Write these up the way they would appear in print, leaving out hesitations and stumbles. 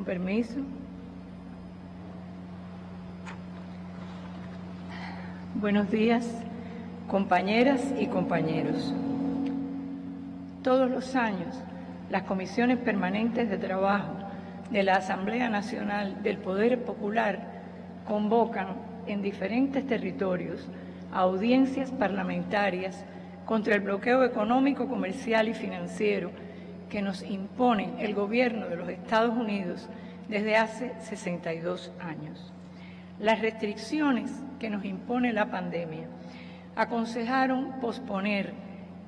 Con permiso. Buenos días, compañeras y compañeros. Todos los años, las comisiones permanentes de trabajo de la Asamblea Nacional del Poder Popular convocan en diferentes territorios a audiencias parlamentarias contra el bloqueo económico, comercial y financiero que nos impone el gobierno de los Estados Unidos desde hace 62 años. Las restricciones que nos impone la pandemia aconsejaron posponer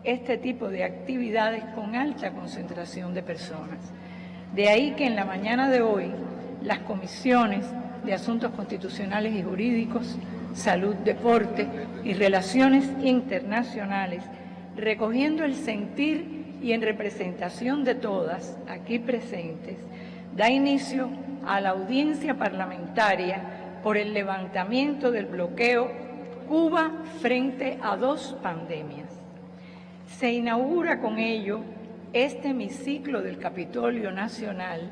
este tipo de actividades con alta concentración de personas. De ahí que en la mañana de hoy las comisiones de Asuntos Constitucionales y Jurídicos, Salud, Deporte y Relaciones Internacionales, recogiendo el sentir y en representación de todas aquí presentes, da inicio a la audiencia parlamentaria por el levantamiento del bloqueo Cuba frente a 2 pandemias. Se inaugura con ello este hemiciclo del Capitolio Nacional,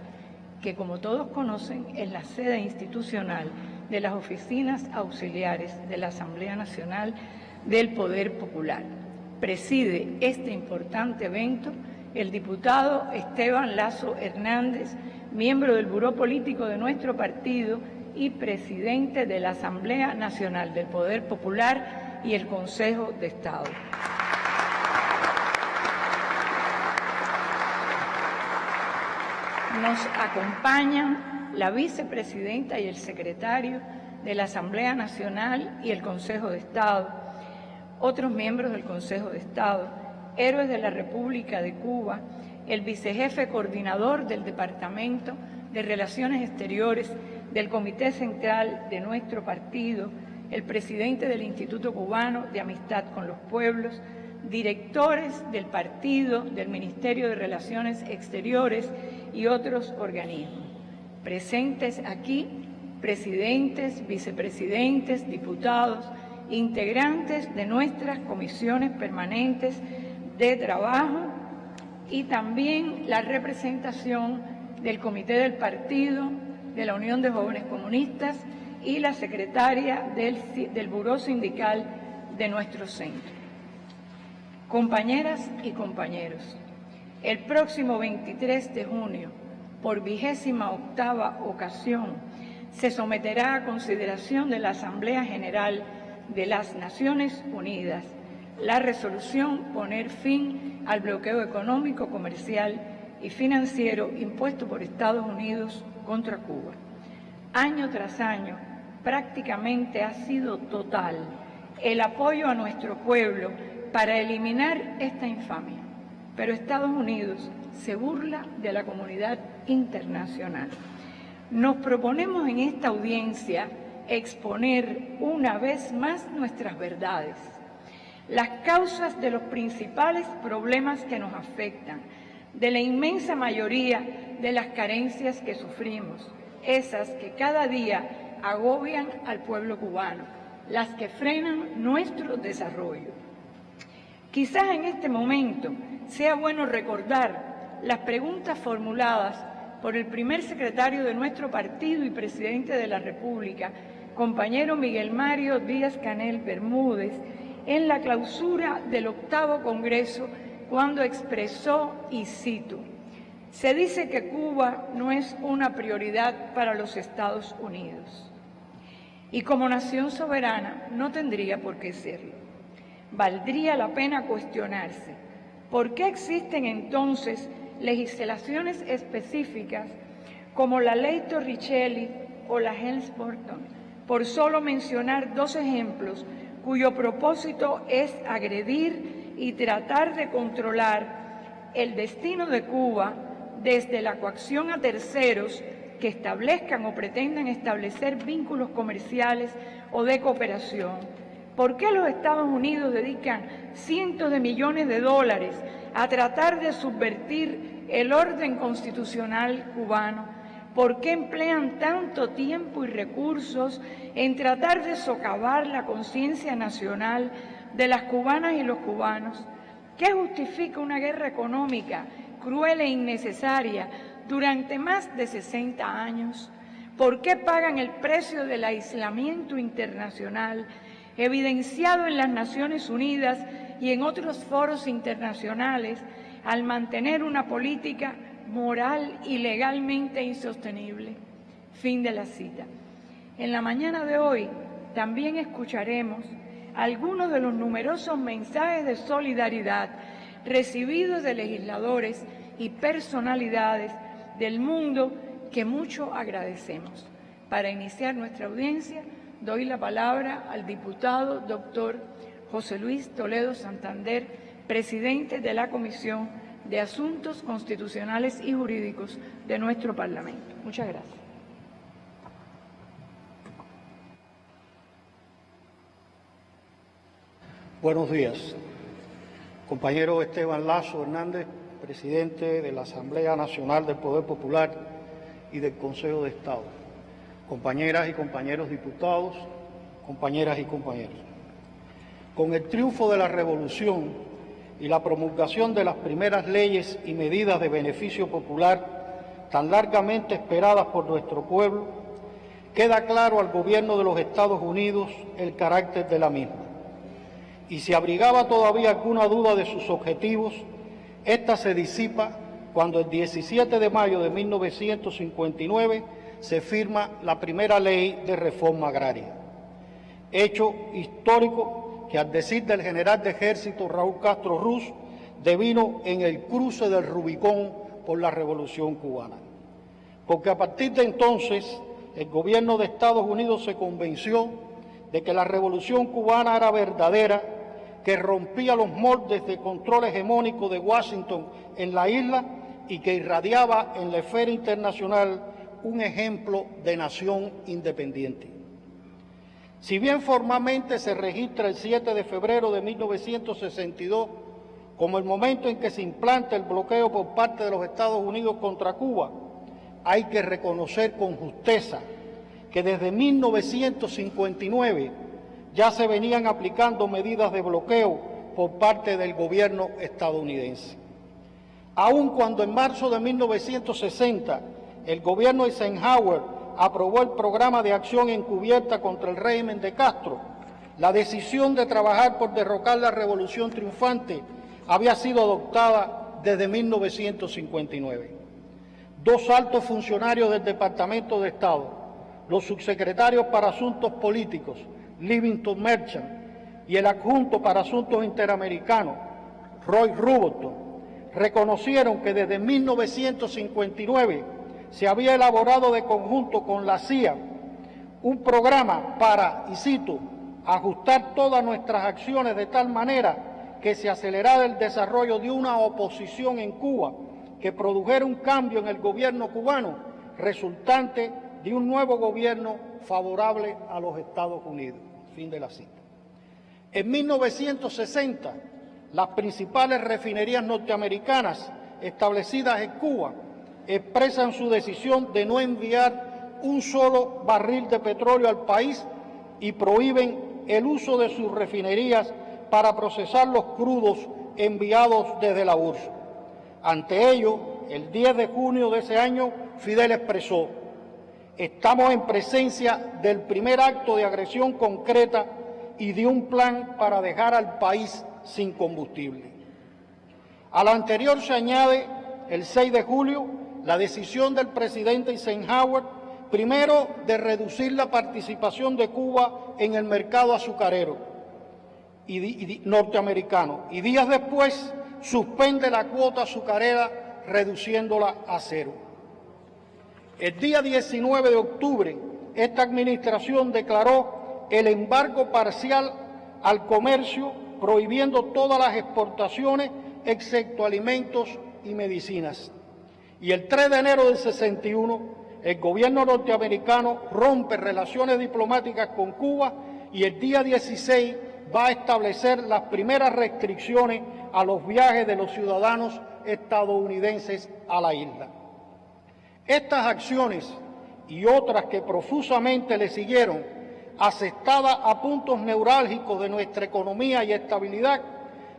que como todos conocen es la sede institucional de las oficinas auxiliares de la Asamblea Nacional del Poder Popular. Preside este importante evento el diputado Esteban Lazo Hernández, miembro del Buró Político de nuestro partido y presidente de la Asamblea Nacional del Poder Popular y el Consejo de Estado. Nos acompañan la vicepresidenta y el secretario de la Asamblea Nacional y el Consejo de Estado, otros miembros del Consejo de Estado, héroes de la República de Cuba, el vicejefe coordinador del Departamento de Relaciones Exteriores del Comité Central de nuestro partido, el presidente del Instituto Cubano de Amistad con los Pueblos, directores del partido, del Ministerio de Relaciones Exteriores y otros organismos. Presentes aquí, presidentes, vicepresidentes, diputados, integrantes de nuestras comisiones permanentes de trabajo y también la representación del Comité del Partido, de la Unión de Jóvenes Comunistas y la secretaria del Buró Sindical de nuestro centro. Compañeras y compañeros, el próximo 23 de junio, por 28ª ocasión, se someterá a consideración de la Asamblea General de las Naciones Unidas la resolución poner fin al bloqueo económico, comercial y financiero impuesto por Estados Unidos contra Cuba. Año tras año, prácticamente ha sido total el apoyo a nuestro pueblo para eliminar esta infamia, pero Estados Unidos se burla de la comunidad internacional. Nos proponemos en esta audiencia exponer una vez más nuestras verdades, las causas de los principales problemas que nos afectan, de la inmensa mayoría de las carencias que sufrimos, esas que cada día agobian al pueblo cubano, las que frenan nuestro desarrollo. Quizás en este momento sea bueno recordar las preguntas formuladas por el primer secretario de nuestro partido y presidente de la República, compañero Miguel Mario Díaz-Canel Bermúdez, en la clausura del 8º Congreso, cuando expresó, y cito, «Se dice que Cuba no es una prioridad para los Estados Unidos y como nación soberana no tendría por qué serlo. Valdría la pena cuestionarse por qué existen entonces legislaciones específicas como la Ley Torricelli o la Helms-Burton, por solo mencionar 2 ejemplos cuyo propósito es agredir y tratar de controlar el destino de Cuba desde la coacción a terceros que establezcan o pretendan establecer vínculos comerciales o de cooperación. ¿Por qué los Estados Unidos dedican cientos de millones de dólares a tratar de subvertir el orden constitucional cubano? ¿Por qué emplean tanto tiempo y recursos en tratar de socavar la conciencia nacional de las cubanas y los cubanos? ¿Qué justifica una guerra económica cruel e innecesaria durante más de 60 años? ¿Por qué pagan el precio del aislamiento internacional evidenciado en las Naciones Unidas y en otros foros internacionales al mantener una política moral y legalmente insostenible? Fin de la cita. En la mañana de hoy también escucharemos algunos de los numerosos mensajes de solidaridad recibidos de legisladores y personalidades del mundo que mucho agradecemos. Para iniciar nuestra audiencia, doy la palabra al diputado doctor José Luis Toledo Santander, presidente de la Comisión de Asuntos Constitucionales y Jurídicos de nuestro Parlamento. Muchas gracias. Buenos días. Compañero Esteban Lazo Hernández, presidente de la Asamblea Nacional del Poder Popular y del Consejo de Estado. Compañeras y compañeros diputados, compañeras y compañeros. Con el triunfo de la Revolución y la promulgación de las primeras leyes y medidas de beneficio popular tan largamente esperadas por nuestro pueblo, queda claro al gobierno de los Estados Unidos el carácter de la misma. Y si abrigaba todavía alguna duda de sus objetivos, esta se disipa cuando el 17 de mayo de 1959 se firma la primera ley de reforma agraria. Hecho histórico que, al decir del general de ejército Raúl Castro Ruz, devino en el cruce del Rubicón por la Revolución cubana. Porque a partir de entonces el gobierno de Estados Unidos se convenció de que la Revolución cubana era verdadera, que rompía los moldes de control hegemónico de Washington en la isla y que irradiaba en la esfera internacional un ejemplo de nación independiente. Si bien formalmente se registra el 7 de febrero de 1962 como el momento en que se implanta el bloqueo por parte de los Estados Unidos contra Cuba, hay que reconocer con justeza que desde 1959 ya se venían aplicando medidas de bloqueo por parte del gobierno estadounidense. Aun cuando en marzo de 1960 el gobierno Eisenhower aprobó el programa de acción encubierta contra el régimen de Castro, la decisión de trabajar por derrocar la revolución triunfante había sido adoptada desde 1959. Dos altos funcionarios del Departamento de Estado, los subsecretarios para Asuntos Políticos, Livingston Merchant, y el adjunto para Asuntos Interamericanos, Roy Rubenton, reconocieron que desde 1959 se había elaborado de conjunto con la CIA un programa para, y cito, ajustar todas nuestras acciones de tal manera que se acelerara el desarrollo de una oposición en Cuba que produjera un cambio en el gobierno cubano resultante de un nuevo gobierno favorable a los Estados Unidos. Fin de la cita. En 1960, las principales refinerías norteamericanas establecidas en Cuba expresan su decisión de no enviar un solo barril de petróleo al país y prohíben el uso de sus refinerías para procesar los crudos enviados desde la URSS. Ante ello, el 10 de junio de ese año, Fidel expresó: estamos en presencia del primer acto de agresión concreta y de un plan para dejar al país sin combustible. A lo anterior se añade, el 6 de julio, la decisión del presidente Eisenhower, primero, de reducir la participación de Cuba en el mercado azucarero norteamericano, y días después suspende la cuota azucarera reduciéndola a cero. El día 19 de octubre, esta administración declaró el embargo parcial al comercio, prohibiendo todas las exportaciones, excepto alimentos y medicinas. Y el 3 de enero del 61, el gobierno norteamericano rompe relaciones diplomáticas con Cuba y el día 16 va a establecer las primeras restricciones a los viajes de los ciudadanos estadounidenses a la isla. Estas acciones y otras que profusamente le siguieron, asestadas a puntos neurálgicos de nuestra economía y estabilidad,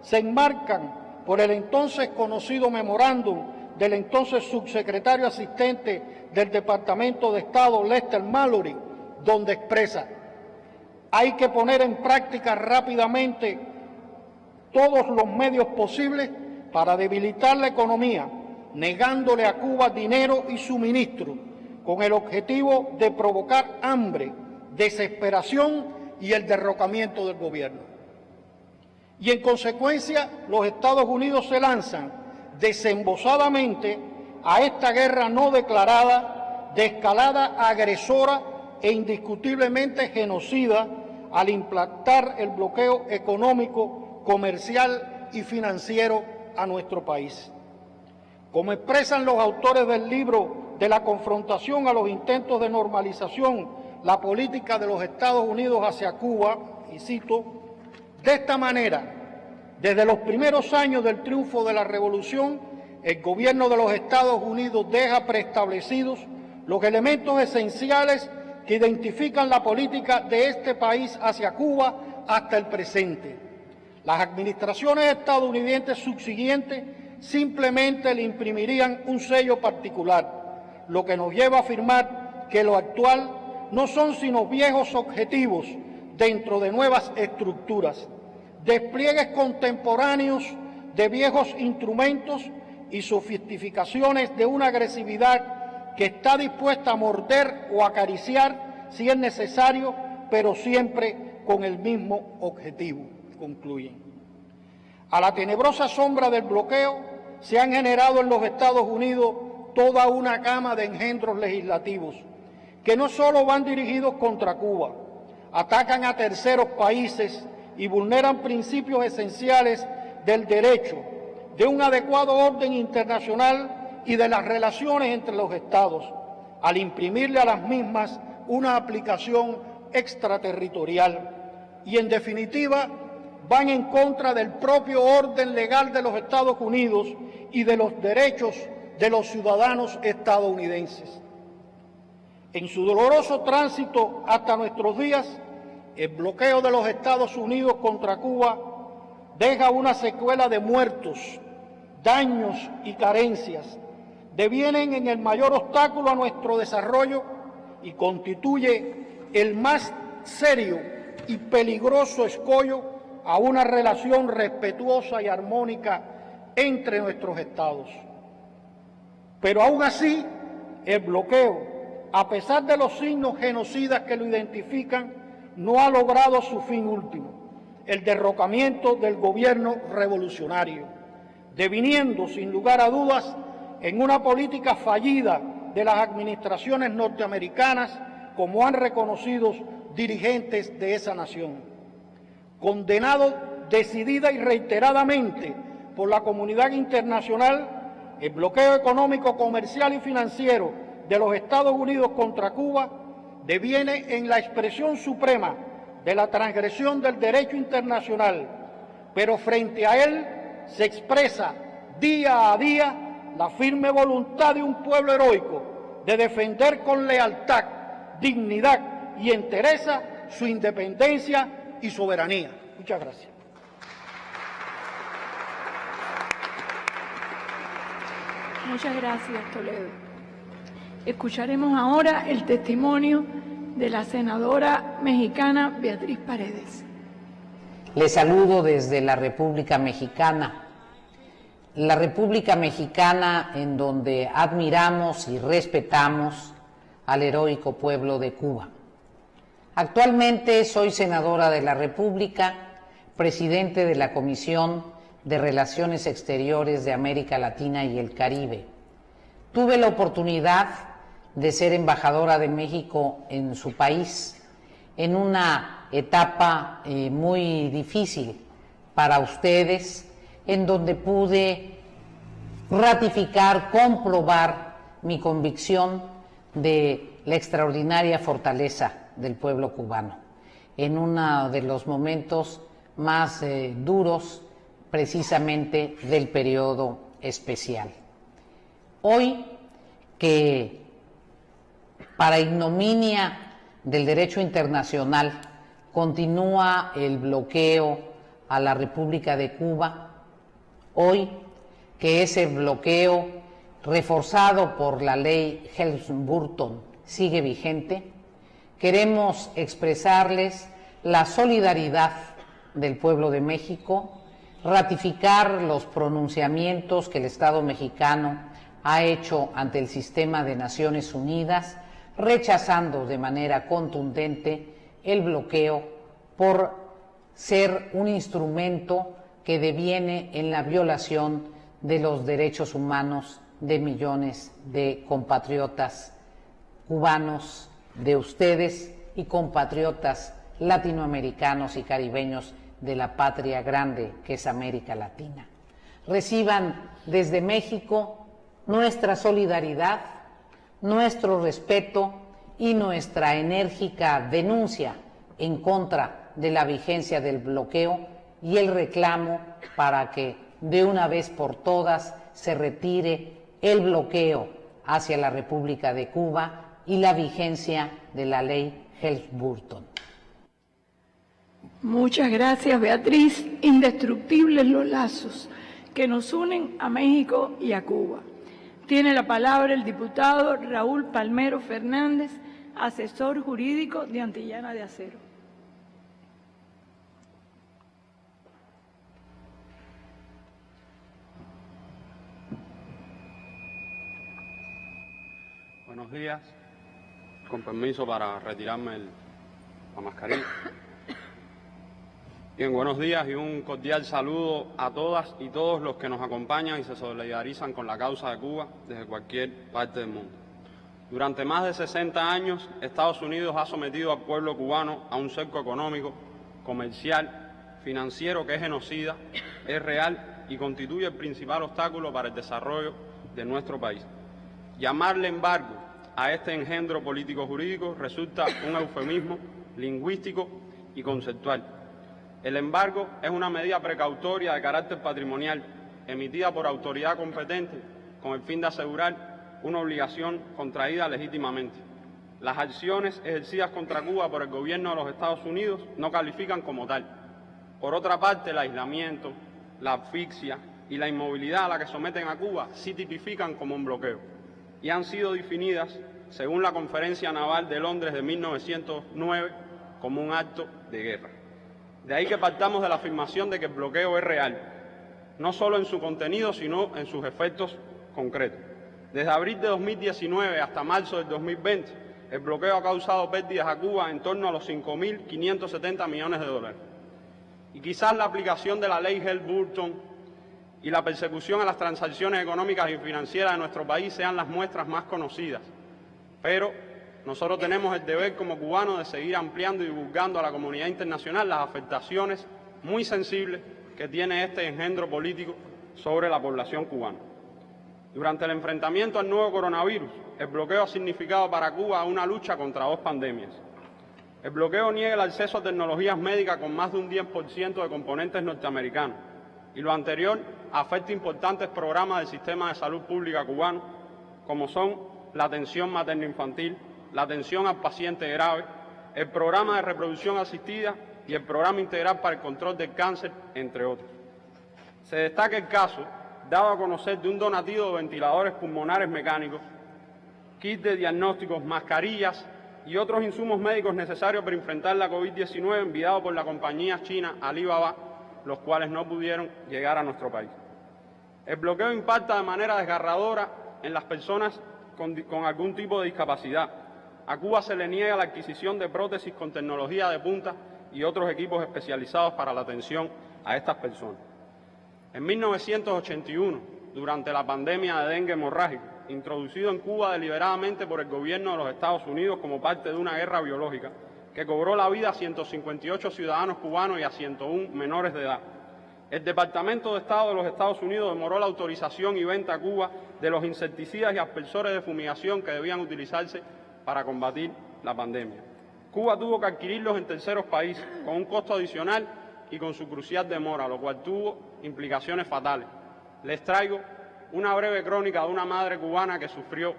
se enmarcan por el entonces conocido memorándum del entonces subsecretario asistente del Departamento de Estado, Lester Mallory, donde expresa: hay que poner en práctica rápidamente todos los medios posibles para debilitar la economía, negándole a Cuba dinero y suministro, con el objetivo de provocar hambre, desesperación y el derrocamiento del gobierno. Y en consecuencia, los Estados Unidos se lanzan desembosadamente a esta guerra no declarada, de escalada agresora e indiscutiblemente genocida, al implantar el bloqueo económico, comercial y financiero a nuestro país. Como expresan los autores del libro De la confrontación a los intentos de normalización, la política de los Estados Unidos hacia Cuba, y cito: de esta manera, desde los primeros años del triunfo de la revolución, el gobierno de los Estados Unidos deja preestablecidos los elementos esenciales que identifican la política de este país hacia Cuba hasta el presente. Las administraciones estadounidenses subsiguientes simplemente le imprimirían un sello particular, lo que nos lleva a afirmar que lo actual no son sino viejos objetivos dentro de nuevas estructuras, despliegues contemporáneos de viejos instrumentos y sofisticaciones de una agresividad que está dispuesta a morder o acariciar si es necesario, pero siempre con el mismo objetivo, concluyen. A la tenebrosa sombra del bloqueo se han generado en los Estados Unidos toda una gama de engendros legislativos que no solo van dirigidos contra Cuba, atacan a terceros países y vulneran principios esenciales del derecho, de un adecuado orden internacional y de las relaciones entre los Estados, al imprimirle a las mismas una aplicación extraterritorial y, en definitiva, van en contra del propio orden legal de los Estados Unidos y de los derechos de los ciudadanos estadounidenses. En su doloroso tránsito hasta nuestros días, el bloqueo de los Estados Unidos contra Cuba deja una secuela de muertos, daños y carencias, devienen en el mayor obstáculo a nuestro desarrollo y constituye el más serio y peligroso escollo a una relación respetuosa y armónica entre nuestros estados. Pero aún así, el bloqueo, a pesar de los signos genocidas que lo identifican, no ha logrado su fin último, el derrocamiento del gobierno revolucionario, deviniendo sin lugar a dudas en una política fallida de las administraciones norteamericanas, como han reconocido dirigentes de esa nación. Condenado decidida y reiteradamente por la comunidad internacional, el bloqueo económico, comercial y financiero de los Estados Unidos contra Cuba deviene en la expresión suprema de la transgresión del derecho internacional, pero frente a él se expresa día a día la firme voluntad de un pueblo heroico de defender con lealtad, dignidad y entereza su independencia y soberanía. Muchas gracias. Muchas gracias, Toledo. Escucharemos ahora el testimonio de la senadora mexicana Beatriz Paredes. Les saludo desde la República Mexicana. La República Mexicana en donde admiramos y respetamos al heroico pueblo de Cuba. Actualmente soy senadora de la República, presidente de la Comisión de Relaciones Exteriores de América Latina y el Caribe. Tuve la oportunidad de ser embajadora de México en su país en una etapa muy difícil para ustedes, en donde pude ratificar, comprobar mi convicción de la extraordinaria fortaleza del pueblo cubano, en uno de los momentos más duros precisamente del periodo especial. Hoy, que para ignominia del derecho internacional continúa el bloqueo a la República de Cuba, hoy que ese bloqueo reforzado por la ley Helms-Burton, sigue vigente, queremos expresarles la solidaridad del pueblo de México, ratificar los pronunciamientos que el Estado mexicano ha hecho ante el sistema de Naciones Unidas, rechazando de manera contundente el bloqueo por ser un instrumento que deviene en la violación de los derechos humanos de millones de compatriotas cubanos, de ustedes y compatriotas latinoamericanos y caribeños de la patria grande que es América Latina. Reciban desde México nuestra solidaridad, nuestro respeto y nuestra enérgica denuncia en contra de la vigencia del bloqueo y el reclamo para que de una vez por todas se retire el bloqueo hacia la República de Cuba y la vigencia de la ley Helms-Burton. Muchas gracias, Beatriz. Indestructibles los lazos que nos unen a México y a Cuba. Tiene la palabra el diputado Raúl Palmero Fernández, asesor jurídico de Antillana de Acero. Buenos días. Con permiso para retirarme la mascarilla. Bien, buenos días y un cordial saludo a todas y todos los que nos acompañan y se solidarizan con la causa de Cuba desde cualquier parte del mundo. Durante más de 60 años, Estados Unidos ha sometido al pueblo cubano a un cerco económico, comercial, financiero que es genocida, es real y constituye el principal obstáculo para el desarrollo de nuestro país. Llamarle embargo a este engendro político-jurídico resulta un eufemismo lingüístico y conceptual. El embargo es una medida precautoria de carácter patrimonial emitida por autoridad competente con el fin de asegurar una obligación contraída legítimamente. Las acciones ejercidas contra Cuba por el gobierno de los Estados Unidos no califican como tal. Por otra parte, el aislamiento, la asfixia y la inmovilidad a la que someten a Cuba sí tipifican como un bloqueo y han sido definidas, según la Conferencia Naval de Londres de 1909, como un acto de guerra. De ahí que partamos de la afirmación de que el bloqueo es real, no solo en su contenido, sino en sus efectos concretos. Desde abril de 2019 hasta marzo del 2020, el bloqueo ha causado pérdidas a Cuba en torno a los 5.570 millones de dólares. Y quizás la aplicación de la ley Helms-Burton y la persecución a las transacciones económicas y financieras de nuestro país sean las muestras más conocidas. Pero nosotros tenemos el deber como cubanos de seguir ampliando y divulgando a la comunidad internacional las afectaciones muy sensibles que tiene este engendro político sobre la población cubana. Durante el enfrentamiento al nuevo coronavirus, el bloqueo ha significado para Cuba una lucha contra dos pandemias. El bloqueo niega el acceso a tecnologías médicas con más de un 10% de componentes norteamericanos, y lo anterior afecta importantes programas del sistema de salud pública cubano, como son la atención materno-infantil, la atención al paciente grave, el programa de reproducción asistida y el programa integral para el control del cáncer, entre otros. Se destaca el caso, dado a conocer, de un donativo de ventiladores pulmonares mecánicos, kits de diagnósticos, mascarillas y otros insumos médicos necesarios para enfrentar la COVID-19 enviado por la compañía china Alibaba, los cuales no pudieron llegar a nuestro país. El bloqueo impacta de manera desgarradora en las personas con algún tipo de discapacidad. A Cuba se le niega la adquisición de prótesis con tecnología de punta y otros equipos especializados para la atención a estas personas. En 1981, durante la pandemia de dengue hemorrágico, introducido en Cuba deliberadamente por el gobierno de los Estados Unidos como parte de una guerra biológica, que cobró la vida a 158 ciudadanos cubanos y a 101 menores de edad. El Departamento de Estado de los Estados Unidos demoró la autorización y venta a Cuba de los insecticidas y aspersores de fumigación que debían utilizarse para combatir la pandemia. Cuba tuvo que adquirirlos en terceros países con un costo adicional y con su crucial demora, lo cual tuvo implicaciones fatales. Les traigo una breve crónica de una madre cubana que sufrió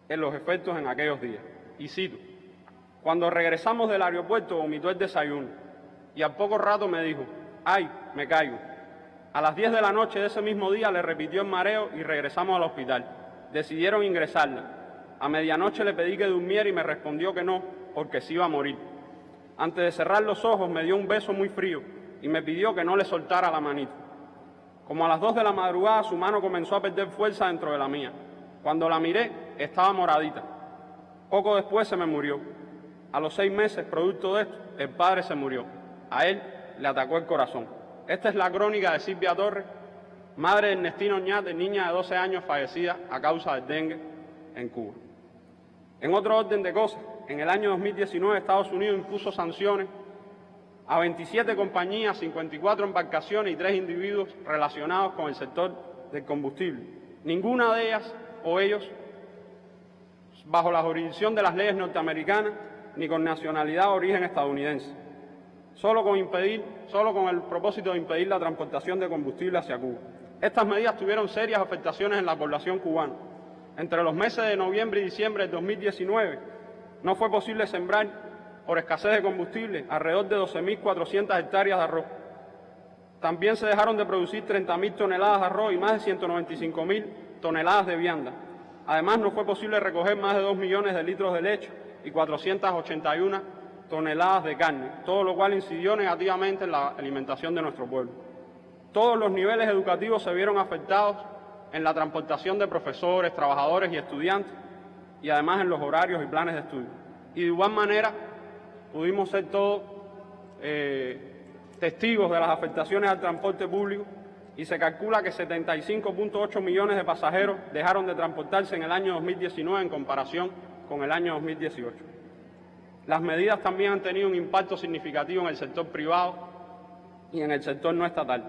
en los efectos en aquellos días. Y cito: cuando regresamos del aeropuerto vomitó el desayuno y al poco rato me dijo: ¡ay, me caigo! A las 10 de la noche de ese mismo día le repitió el mareo y regresamos al hospital. Decidieron ingresarla. A medianoche le pedí que durmiera y me respondió que no, porque se iba a morir. Antes de cerrar los ojos me dio un beso muy frío y me pidió que no le soltara la manito. Como a las 2 de la madrugada su mano comenzó a perder fuerza dentro de la mía. Cuando la miré, estaba moradita. Poco después se me murió. A los 6 meses, producto de esto, el padre se murió. A él le atacó el corazón. Esta es la crónica de Silvia Torres, madre de Ernestina Oñate, niña de 12 años fallecida a causa del dengue en Cuba. En otro orden de cosas, en el año 2019 Estados Unidos impuso sanciones a 27 compañías, 54 embarcaciones y 3 individuos relacionados con el sector del combustible. Ninguna de ellas o ellos bajo la jurisdicción de las leyes norteamericanas ni con nacionalidad o origen estadounidense, solo con el propósito de impedir la transportación de combustible hacia Cuba. Estas medidas tuvieron serias afectaciones en la población cubana. Entre los meses de noviembre y diciembre de 2019 no fue posible sembrar, por escasez de combustible, alrededor de 12.400 hectáreas de arroz. También se dejaron de producir 30.000 toneladas de arroz y más de 195.000 toneladas de vianda. Además, no fue posible recoger más de 2 millones de litros de leche y 481 toneladas de carne, todo lo cual incidió negativamente en la alimentación de nuestro pueblo. Todos los niveles educativos se vieron afectados en la transportación de profesores, trabajadores y estudiantes, y además en los horarios y planes de estudio. Y de igual manera pudimos ser todos testigos de las afectaciones al transporte público, y se calcula que 75.8 millones de pasajeros dejaron de transportarse en el año 2019 en comparación con el año 2018. Las medidas también han tenido un impacto significativo en el sector privado y en el sector no estatal.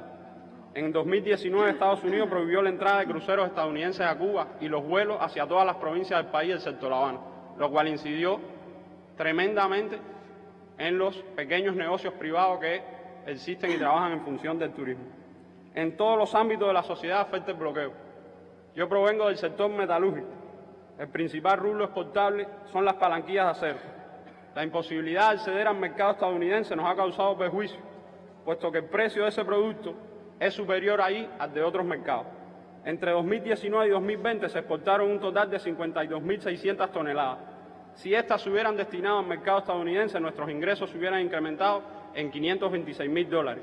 En 2019 Estados Unidos prohibió la entrada de cruceros estadounidenses a Cuba y los vuelos hacia todas las provincias del país del sector La Habana, lo cual incidió tremendamente en los pequeños negocios privados que existen y trabajan en función del turismo. En todos los ámbitos de la sociedad afecta el bloqueo. Yo provengo del sector metalúrgico. El principal rubro exportable son las palanquillas de acero. La imposibilidad de acceder al mercado estadounidense nos ha causado perjuicio, puesto que el precio de ese producto es superior ahí al de otros mercados. Entre 2019 y 2020 se exportaron un total de 52.600 toneladas. Si estas se hubieran destinado al mercado estadounidense, nuestros ingresos se hubieran incrementado en $526.000,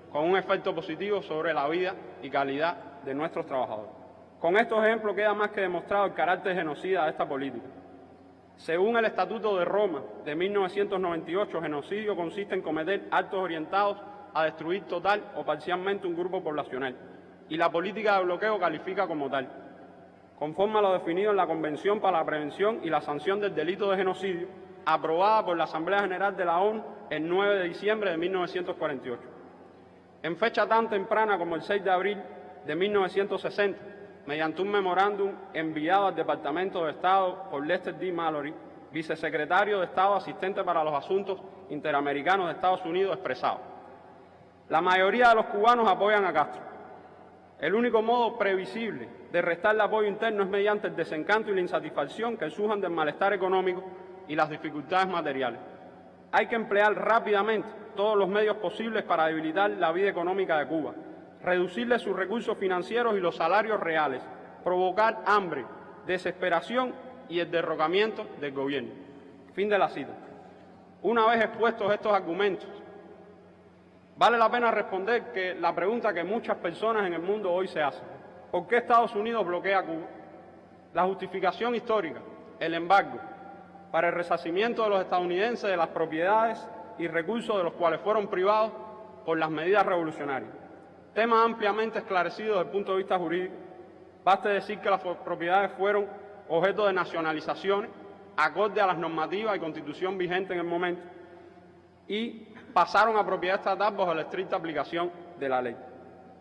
con un efecto positivo sobre la vida y calidad de nuestros trabajadores. Con estos ejemplos queda más que demostrado el carácter genocida de esta política. Según el Estatuto de Roma de 1998, genocidio consiste en cometer actos orientados a destruir total o parcialmente un grupo poblacional, y la política de bloqueo califica como tal, conforme a lo definido en la Convención para la Prevención y la Sanción del Delito de Genocidio, aprobada por la Asamblea General de la ONU el 9 de diciembre de 1948. En fecha tan temprana como el 6 de abril de 1960, mediante un memorándum enviado al Departamento de Estado por Lester D. Mallory, vicesecretario de Estado asistente para los asuntos interamericanos de Estados Unidos, expresado: la mayoría de los cubanos apoyan a Castro. El único modo previsible de restarle apoyo interno es mediante el desencanto y la insatisfacción que surjan del malestar económico y las dificultades materiales. Hay que emplear rápidamente todos los medios posibles para debilitar la vida económica de Cuba, reducirle sus recursos financieros y los salarios reales, provocar hambre, desesperación y el derrocamiento del gobierno. Fin de la cita. Una vez expuestos estos argumentos, vale la pena responder que la pregunta que muchas personas en el mundo hoy se hacen: ¿por qué Estados Unidos bloquea a Cuba? La justificación histórica, el embargo, para el resarcimiento de los estadounidenses de las propiedades y recursos de los cuales fueron privados por las medidas revolucionarias. Tema ampliamente esclarecido desde el punto de vista jurídico. Baste decir que las propiedades fueron objeto de nacionalizaciones acorde a las normativas y constitución vigente en el momento y pasaron a propiedad estatal bajo la estricta aplicación de la ley.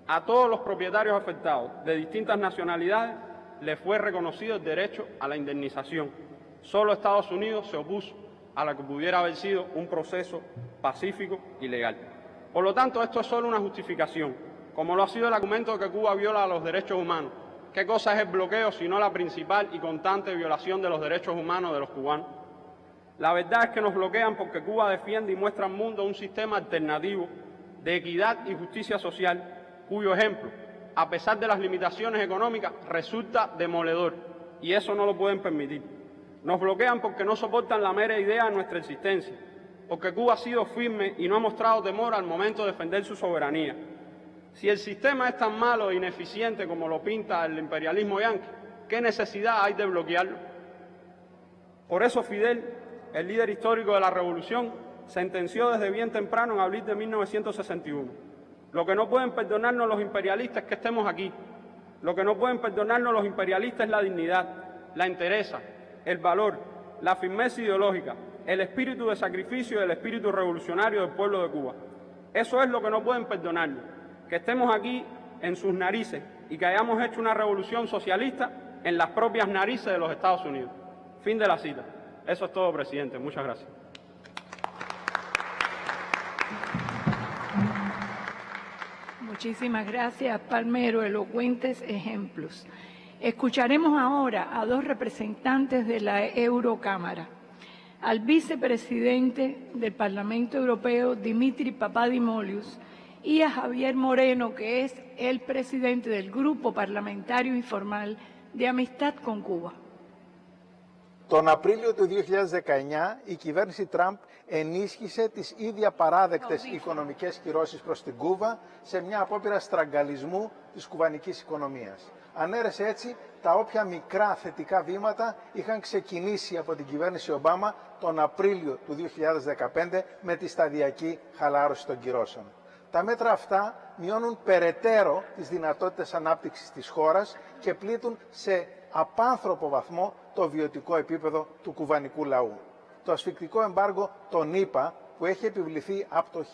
A todos los propietarios afectados de distintas nacionalidades les fue reconocido el derecho a la indemnización. Solo Estados Unidos se opuso a la que pudiera haber sido un proceso pacífico y legal. Por lo tanto, esto es solo una justificación, como lo ha sido el argumento de que Cuba viola los derechos humanos. ¿Qué cosa es el bloqueo sino la principal y constante violación de los derechos humanos de los cubanos? La verdad es que nos bloquean porque Cuba defiende y muestra al mundo un sistema alternativo de equidad y justicia social cuyo ejemplo, a pesar de las limitaciones económicas, resulta demoledor, y eso no lo pueden permitir. Nos bloquean porque no soportan la mera idea de nuestra existencia, porque Cuba ha sido firme y no ha mostrado temor al momento de defender su soberanía. Si el sistema es tan malo e ineficiente como lo pinta el imperialismo yanqui, ¿qué necesidad hay de bloquearlo? Por eso Fidel, el líder histórico de la revolución, sentenció desde bien temprano en abril de 1961. Lo que no pueden perdonarnos los imperialistas es que estemos aquí. Lo que no pueden perdonarnos los imperialistas es la dignidad, la entereza, el valor, la firmeza ideológica, el espíritu de sacrificio y el espíritu revolucionario del pueblo de Cuba. Eso es lo que no pueden perdonarnos, que estemos aquí en sus narices y que hayamos hecho una revolución socialista en las propias narices de los Estados Unidos. Fin de la cita. Eso es todo, presidente. Muchas gracias. Muchísimas gracias, Palmero. Elocuentes ejemplos. Escucharemos ahora a dos representantes de la Eurocámara, al vicepresidente del Parlamento Europeo, Dimitri Papadimouliou, y a Javier Moreno, que es el presidente del Grupo Parlamentario Informal de Amistad con Cuba. Τον Απρίλιο του 2019 η κυβέρνηση Τραμπ ενίσχυσε τις ίδια παράδεκτες οικονομικές κυρώσεις προς την Κούβα σε μια απόπειρα στραγγαλισμού της κουβανικής οικονομίας. Ανέρεσε έτσι τα όποια μικρά θετικά βήματα είχαν ξεκινήσει από την κυβέρνηση Ομπάμα τον Απρίλιο του 2015 με τη σταδιακή χαλάρωση των κυρώσεων. Τα μέτρα αυτά μειώνουν περαιτέρω τις δυνατότητες ανάπτυξης της χώρας και πλήττουν σε απάνθρωπο βαθμό το βιωτικό επίπεδο του κουβανικού λαού. Το ασφικτικό εμπάργο των ΗΠΑ, που έχει επιβληθεί από το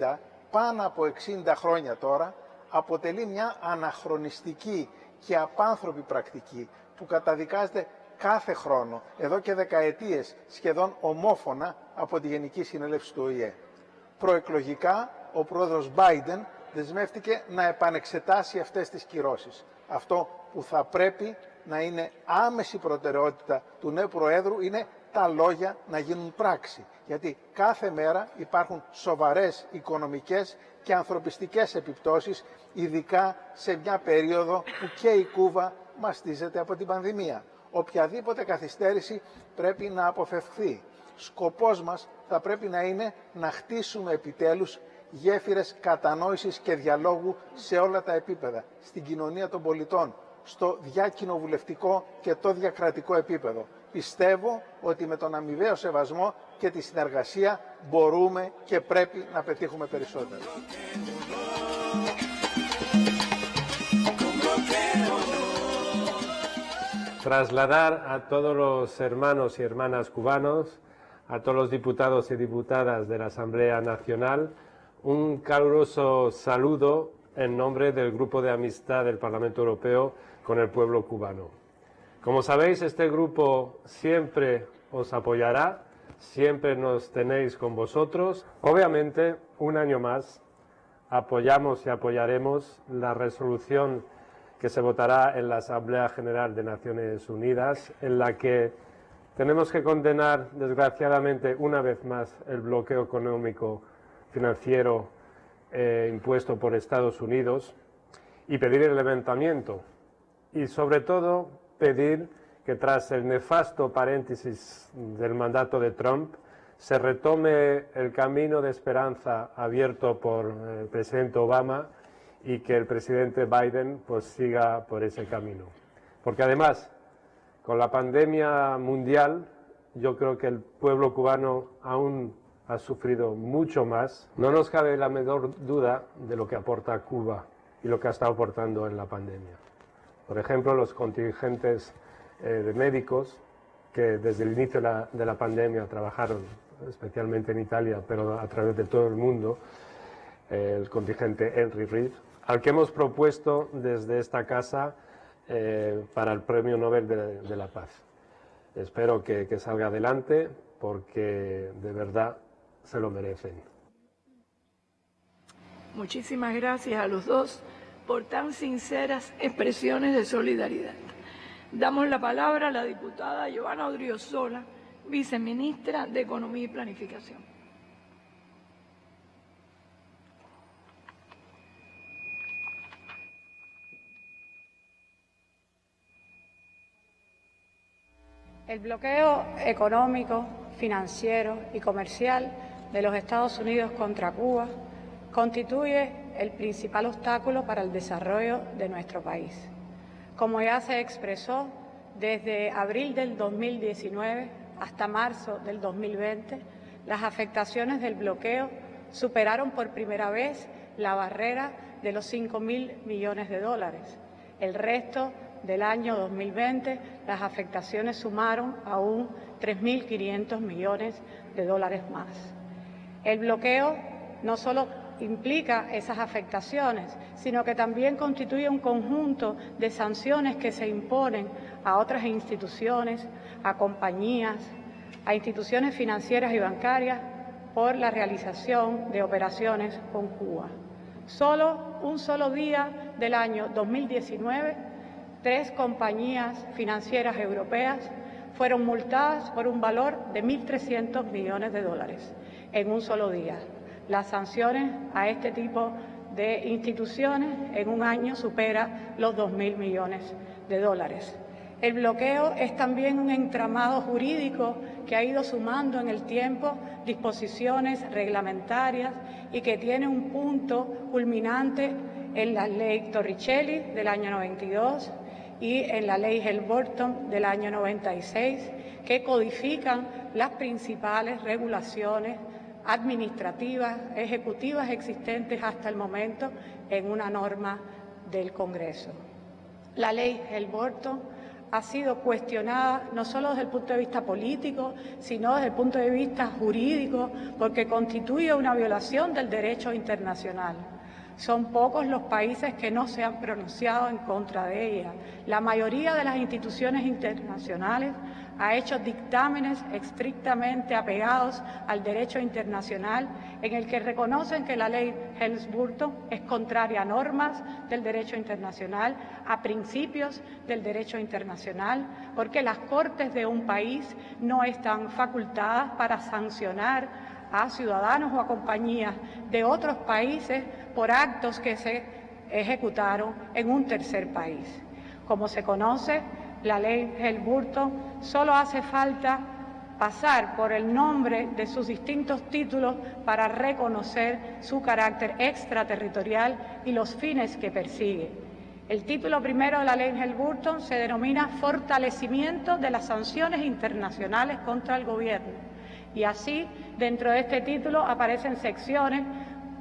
1960, πάνω από 60 χρόνια τώρα, αποτελεί μια αναχρονιστική και απάνθρωπη πρακτική που καταδικάζεται κάθε χρόνο, εδώ και δεκαετίες, σχεδόν ομόφωνα από τη Γενική Συνέλευση του ΟΗΕ. Προεκλογικά, ο πρόεδρος Biden δεσμεύτηκε να επανεξετάσει αυτές τις κυρώσεις. Αυτό που θα πρέπει να είναι άμεση προτεραιότητα του νέου Προέδρου είναι τα λόγια να γίνουν πράξη. Γιατί κάθε μέρα υπάρχουν σοβαρές οικονομικές και ανθρωπιστικές επιπτώσεις, ειδικά σε μια περίοδο που και η Κούβα μαστίζεται από την πανδημία. Οποιαδήποτε καθυστέρηση πρέπει να αποφευχθεί. Σκοπός μας θα πρέπει να είναι να χτίσουμε επιτέλους γέφυρες κατανόησης και διαλόγου σε όλα τα επίπεδα, στην κοινωνία των πολιτών, στο διακοινοβουλευτικό και το διακρατικό επίπεδο. Πιστεύω ότι με τον αμοιβαίο σεβασμό και τη συνεργασία μπορούμε και πρέπει να πετύχουμε περισσότερο. Trasladar a todos los hermanos y hermanas cubanos, a todos los diputados y diputadas de la Asamblea Nacional, un caluroso saludo en nombre del Grupo de Amistad del Parlamento Europeo con el pueblo cubano. Como sabéis, este grupo siempre os apoyará, siempre nos tenéis con vosotros. Obviamente, un año más, apoyamos y apoyaremos la resolución que se votará en la Asamblea General de Naciones Unidas, en la que tenemos que condenar, desgraciadamente, una vez más, el bloqueo económico financiero impuesto por Estados Unidos y pedir el levantamiento y sobre todo pedir que tras el nefasto paréntesis del mandato de Trump se retome el camino de esperanza abierto por el presidente Obama y que el presidente Biden pues siga por ese camino. Porque además, con la pandemia mundial, yo creo que el pueblo cubano aún ha sufrido mucho más. No nos cabe la menor duda de lo que aporta Cuba y lo que ha estado aportando en la pandemia. Por ejemplo, los contingentes de médicos que desde el inicio de la pandemia trabajaron, especialmente en Italia, pero a través de todo el mundo, el contingente Henry Reid, al que hemos propuesto desde esta casa para el Premio Nobel de la Paz. Espero que salga adelante porque de verdad se lo merecen. Muchísimas gracias a los dos por tan sinceras expresiones de solidaridad. Damos la palabra a la diputada Joana Odriozola, viceministra de Economía y Planificación. El bloqueo económico, financiero y comercial de los Estados Unidos contra Cuba constituye el principal obstáculo para el desarrollo de nuestro país. Como ya se expresó, desde abril del 2019 hasta marzo del 2020, las afectaciones del bloqueo superaron por primera vez la barrera de los 5.000 millones de dólares. El resto del año 2020, las afectaciones sumaron aún 3.500 millones de dólares más. El bloqueo no solo implica esas afectaciones, sino que también constituye un conjunto de sanciones que se imponen a otras instituciones, a compañías, a instituciones financieras y bancarias por la realización de operaciones con Cuba. Solo un solo día del año 2019, 3 compañías financieras europeas fueron multadas por un valor de 1.300 millones de dólares en un solo día. Las sanciones a este tipo de instituciones en un año supera los 2.000 millones de dólares. El bloqueo es también un entramado jurídico que ha ido sumando en el tiempo disposiciones reglamentarias y que tiene un punto culminante en la Ley Torricelli del año 92 y en la Ley Helms-Burton del año 96, que codifican las principales regulaciones administrativas, ejecutivas existentes hasta el momento en una norma del Congreso. La Ley Helms-Burton ha sido cuestionada no solo desde el punto de vista político, sino desde el punto de vista jurídico, porque constituye una violación del derecho internacional. Son pocos los países que no se han pronunciado en contra de ella. La mayoría de las instituciones internacionales ha hecho dictámenes estrictamente apegados al derecho internacional, en el que reconocen que la ley Helms-Burton es contraria a normas del derecho internacional, a principios del derecho internacional, porque las cortes de un país no están facultadas para sancionar a ciudadanos o a compañías de otros países por actos que se ejecutaron en un tercer país. Como se conoce, la ley Helms-Burton solo hace falta pasar por el nombre de sus distintos títulos para reconocer su carácter extraterritorial y los fines que persigue. El título primero de la ley Helms-Burton se denomina Fortalecimiento de las sanciones internacionales contra el gobierno. Y así, dentro de este título aparecen secciones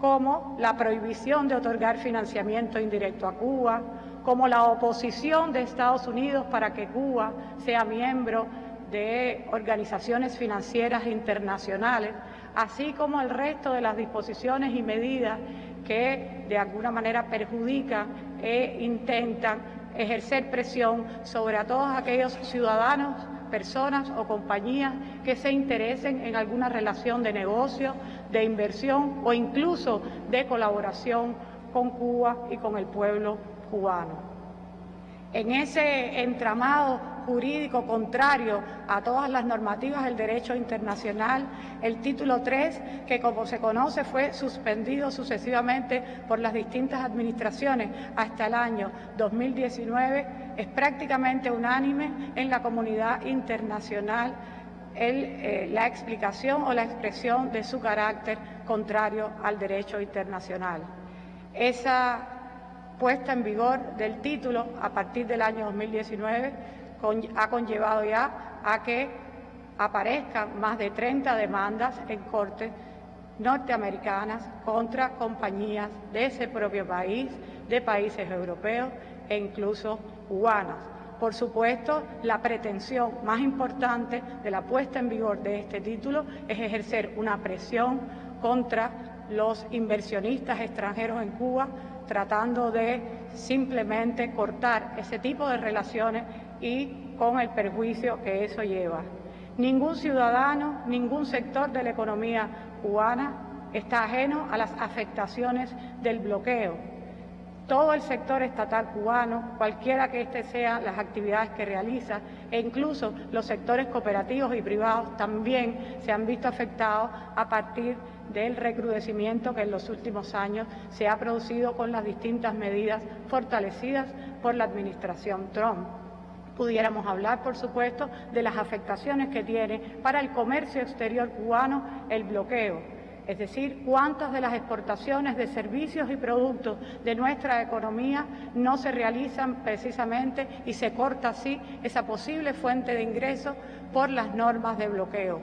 como la prohibición de otorgar financiamiento indirecto a Cuba, como la oposición de Estados Unidos para que Cuba sea miembro de organizaciones financieras internacionales, así como el resto de las disposiciones y medidas que de alguna manera perjudican e intentan ejercer presión sobre a todos aquellos ciudadanos, personas o compañías que se interesen en alguna relación de negocio, de inversión o incluso de colaboración con Cuba y con el pueblo cubano. En ese entramado jurídico contrario a todas las normativas del derecho internacional, el título 3, que como se conoce fue suspendido sucesivamente por las distintas administraciones hasta el año 2019, es prácticamente unánime en la comunidad internacional la explicación o la expresión de su carácter contrario al derecho internacional. Esa puesta en vigor del título a partir del año 2019 ha conllevado ya a que aparezcan más de 30 demandas en cortes norteamericanas contra compañías de ese propio país, de países europeos e incluso cubanas. Por supuesto, la pretensión más importante de la puesta en vigor de este título es ejercer una presión contra los inversionistas extranjeros en Cuba, tratando de simplemente cortar ese tipo de relaciones y con el perjuicio que eso lleva. Ningún ciudadano, ningún sector de la economía cubana está ajeno a las afectaciones del bloqueo. Todo el sector estatal cubano, cualquiera que éste sean las actividades que realiza, e incluso los sectores cooperativos y privados también se han visto afectados a partir del recrudecimiento que en los últimos años se ha producido con las distintas medidas fortalecidas por la administración Trump. Pudiéramos hablar, por supuesto, de las afectaciones que tiene para el comercio exterior cubano el bloqueo. Es decir, cuántas de las exportaciones de servicios y productos de nuestra economía no se realizan precisamente y se corta así esa posible fuente de ingresos por las normas de bloqueo.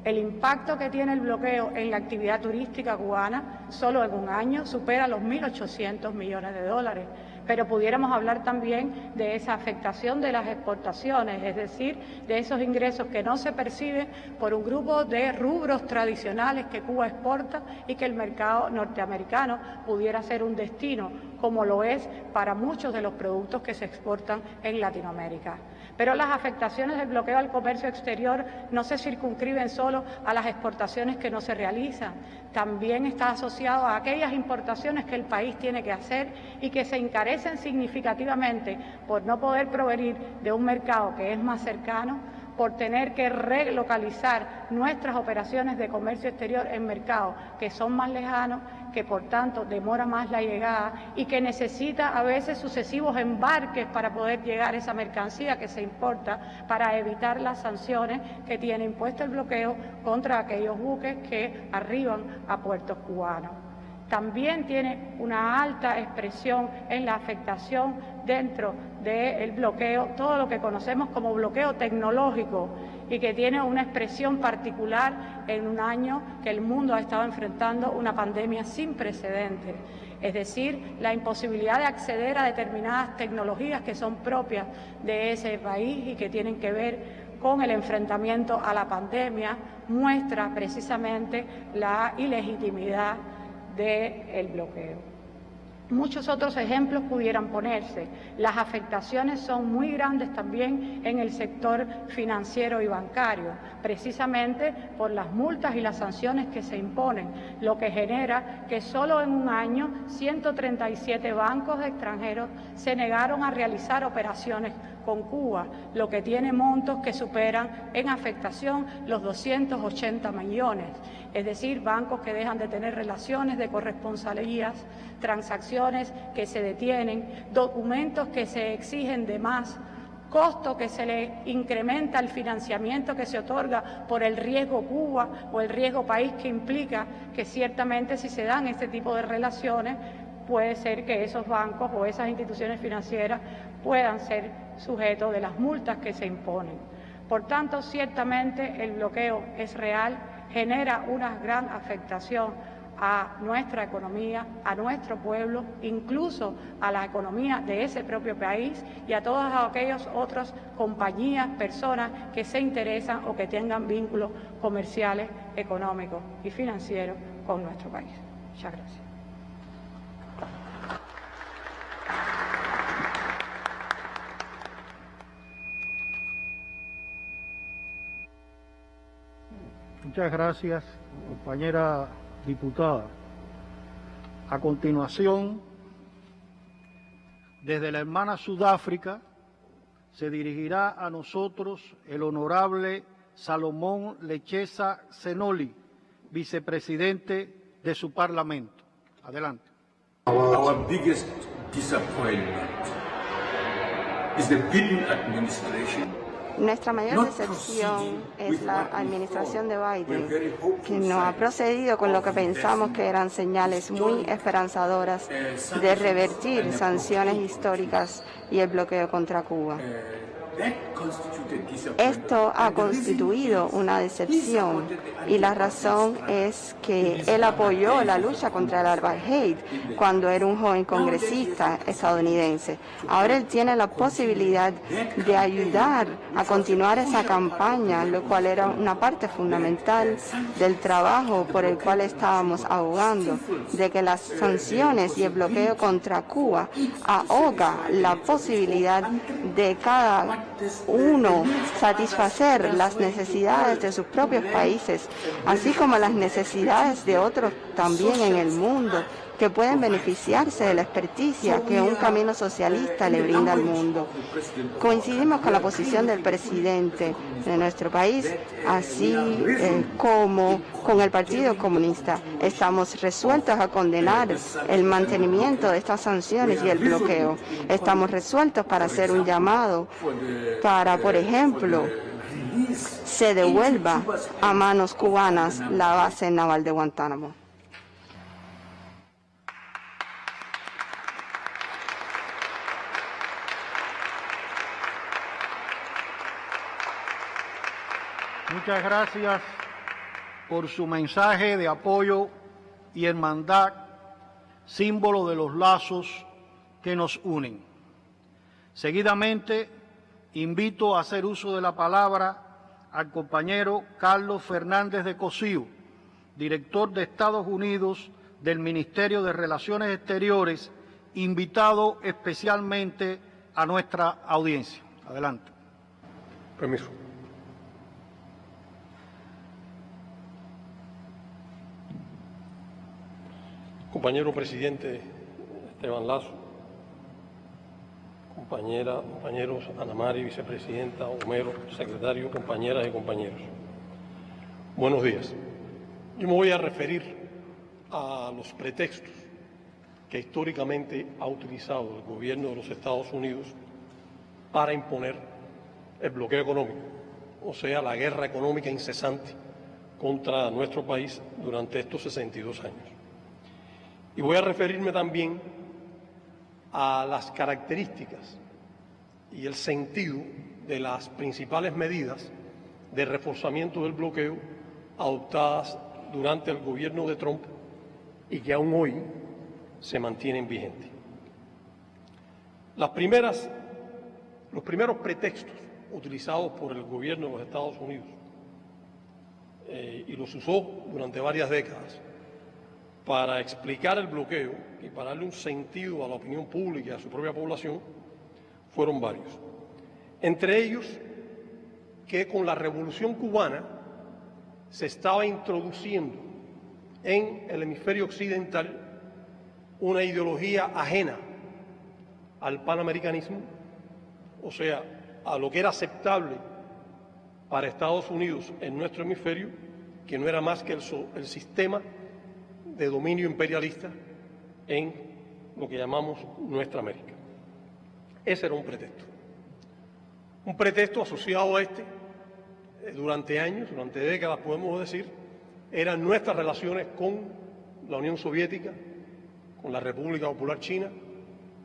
El impacto que tiene el bloqueo en la actividad turística cubana solo en un año supera los 1.800 millones de dólares. Pero pudiéramos hablar también de esa afectación de las exportaciones, es decir, de esos ingresos que no se perciben por un grupo de rubros tradicionales que Cuba exporta y que el mercado norteamericano pudiera ser un destino, como lo es para muchos de los productos que se exportan en Latinoamérica. Pero las afectaciones del bloqueo al comercio exterior no se circunscriben solo a las exportaciones que no se realizan, también está asociado a aquellas importaciones que el país tiene que hacer y que se encarecen significativamente por no poder provenir de un mercado que es más cercano, por tener que relocalizar nuestras operaciones de comercio exterior en mercados que son más lejanos, que por tanto demora más la llegada y que necesita a veces sucesivos embarques para poder llegar esa mercancía que se importa para evitar las sanciones que tiene impuesto el bloqueo contra aquellos buques que arriban a puertos cubanos. También tiene una alta expresión en la afectación dentro del bloqueo, todo lo que conocemos como bloqueo tecnológico y que tiene una expresión particular en un año que el mundo ha estado enfrentando una pandemia sin precedentes. Es decir, la imposibilidad de acceder a determinadas tecnologías que son propias de ese país y que tienen que ver con el enfrentamiento a la pandemia, muestra precisamente la ilegitimidad del bloqueo. Muchos otros ejemplos pudieran ponerse. Las afectaciones son muy grandes también en el sector financiero y bancario, precisamente por las multas y las sanciones que se imponen, lo que genera que solo en un año 137 bancos extranjeros se negaron a realizar operaciones con Cuba, lo que tiene montos que superan en afectación los 280 millones. Es decir, bancos que dejan de tener relaciones de corresponsalías, transacciones que se detienen, documentos que se exigen de más, costo que se le incrementa al financiamiento que se otorga por el riesgo Cuba o el riesgo país que implica que ciertamente si se dan este tipo de relaciones puede ser que esos bancos o esas instituciones financieras puedan ser sujetos de las multas que se imponen. Por tanto, ciertamente el bloqueo es real, genera una gran afectación a nuestra economía, a nuestro pueblo, incluso a la economía de ese propio país y a todas aquellas otras compañías, personas que se interesan o que tengan vínculos comerciales, económicos y financieros con nuestro país. Muchas gracias. Muchas gracias, compañera diputada. A continuación, desde la hermana Sudáfrica, se dirigirá a nosotros el honorable Salomón Lecheza Zenoli, vicepresidente de su parlamento. Adelante. Our biggest disappointment is the Biden administration. Nuestra mayor decepción es la administración de Biden, que no ha procedido con lo que pensamos que eran señales muy esperanzadoras de revertir sanciones históricas y el bloqueo contra Cuba. Esto ha constituido una decepción y la razón es que él apoyó la lucha contra el apartheid cuando era un joven congresista estadounidense. Ahora él tiene la posibilidad de ayudar a continuar esa campaña, lo cual era una parte fundamental del trabajo por el cual estábamos abogando, de que las sanciones y el bloqueo contra Cuba ahoga la posibilidad de cada uno satisfacer las necesidades de sus propios países, así como las necesidades de otros también en el mundo, que pueden beneficiarse de la experticia que un camino socialista le brinda al mundo. Coincidimos con la posición del presidente de nuestro país, así como con el Partido Comunista. Estamos resueltos a condenar el mantenimiento de estas sanciones y el bloqueo. Estamos resueltos para hacer un llamado para, por ejemplo, se devuelva a manos cubanas la base naval de Guantánamo. Muchas gracias por su mensaje de apoyo y hermandad, símbolo de los lazos que nos unen. Seguidamente, invito a hacer uso de la palabra al compañero Carlos Fernández de Cosío, director de Estados Unidos del Ministerio de Relaciones Exteriores, invitado especialmente a nuestra audiencia. Adelante. Permiso. Compañero presidente Esteban Lasso, compañeros Ana Mari, vicepresidenta, Homero, secretario, compañeras y compañeros. Buenos días. Yo me voy a referir a los pretextos que históricamente ha utilizado el gobierno de los Estados Unidos para imponer el bloqueo económico, o sea, la guerra económica incesante contra nuestro país durante estos 62 años. Y voy a referirme también a las características y el sentido de las principales medidas de reforzamiento del bloqueo adoptadas durante el gobierno de Trump y que aún hoy se mantienen vigentes. Los primeros pretextos utilizados por el gobierno de los Estados Unidos y los usó durante varias décadas para explicar el bloqueo y para darle un sentido a la opinión pública y a su propia población, fueron varios. Entre ellos, que con la Revolución Cubana se estaba introduciendo en el hemisferio occidental una ideología ajena al panamericanismo, o sea, a lo que era aceptable para Estados Unidos en nuestro hemisferio, que no era más que el sistema de dominio imperialista en lo que llamamos nuestra América. Ese era un pretexto asociado a este, durante años, durante décadas podemos decir, eran nuestras relaciones con la Unión Soviética, con la República Popular China,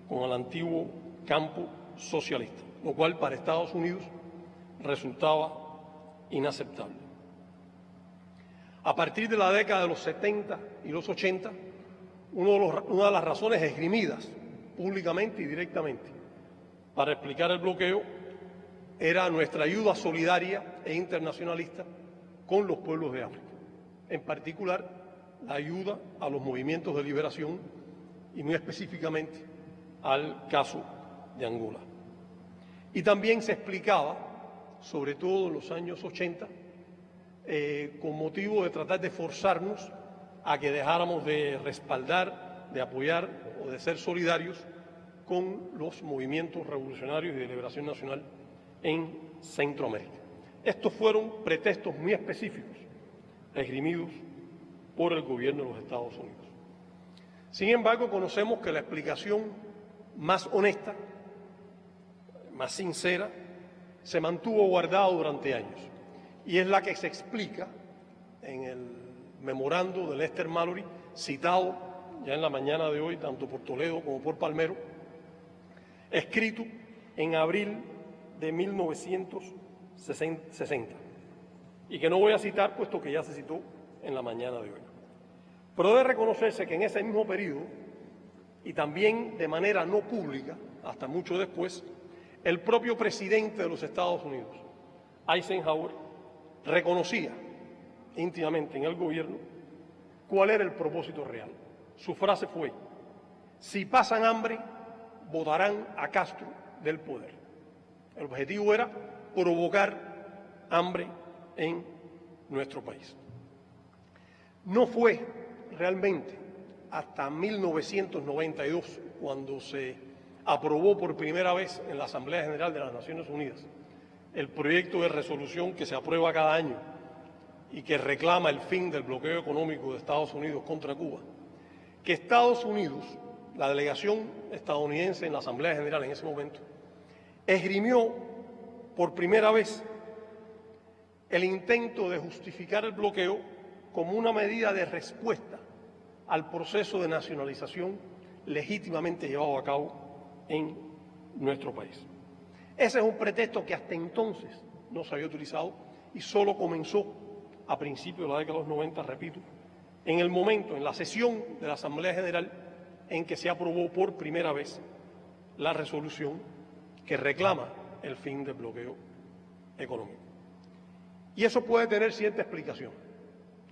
con el antiguo campo socialista, lo cual para Estados Unidos resultaba inaceptable. A partir de la década de los 70 y los 80, una de las razones esgrimidas públicamente y directamente para explicar el bloqueo era nuestra ayuda solidaria e internacionalista con los pueblos de África, en particular la ayuda a los movimientos de liberación y muy específicamente al caso de Angola. Y también se explicaba, sobre todo en los años 80, con motivo de tratar de forzarnos a que dejáramos de respaldar, de apoyar o de ser solidarios con los movimientos revolucionarios y de liberación nacional en Centroamérica. Estos fueron pretextos muy específicos, esgrimidos por el gobierno de los Estados Unidos. Sin embargo, conocemos que la explicación más honesta, más sincera, se mantuvo guardada durante años, y es la que se explica en el memorando de Lester Mallory, citado ya en la mañana de hoy, tanto por Toledo como por Palmero, escrito en abril de 1960, y que no voy a citar puesto que ya se citó en la mañana de hoy. Pero debe reconocerse que en ese mismo periodo, y también de manera no pública, hasta mucho después, el propio presidente de los Estados Unidos, Eisenhower, reconocía íntimamente en el gobierno cuál era el propósito real. Su frase fue: si pasan hambre, botarán a Castro del poder. El objetivo era provocar hambre en nuestro país. No fue realmente hasta 1992, cuando se aprobó por primera vez en la Asamblea General de las Naciones Unidas el proyecto de resolución que se aprueba cada año y que reclama el fin del bloqueo económico de Estados Unidos contra Cuba, que Estados Unidos, la delegación estadounidense en la Asamblea General en ese momento, esgrimió por primera vez el intento de justificar el bloqueo como una medida de respuesta al proceso de nacionalización legítimamente llevado a cabo en nuestro país. Ese es un pretexto que hasta entonces no se había utilizado y solo comenzó a principios de la década de los 90, repito, en el momento, en la sesión de la Asamblea General en que se aprobó por primera vez la resolución que reclama el fin del bloqueo económico. Y eso puede tener cierta explicación.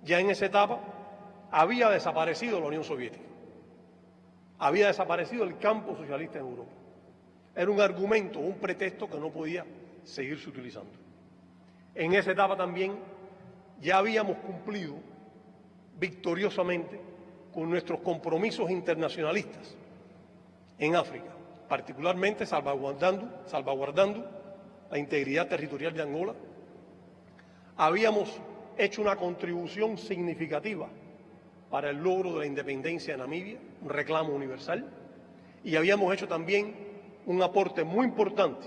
Ya en esa etapa había desaparecido la Unión Soviética, había desaparecido el campo socialista en Europa. Era un argumento, un pretexto que no podía seguirse utilizando. En esa etapa también ya habíamos cumplido victoriosamente con nuestros compromisos internacionalistas en África, particularmente salvaguardando la integridad territorial de Angola. Habíamos hecho una contribución significativa para el logro de la independencia de Namibia, un reclamo universal, y habíamos hecho también un aporte muy importante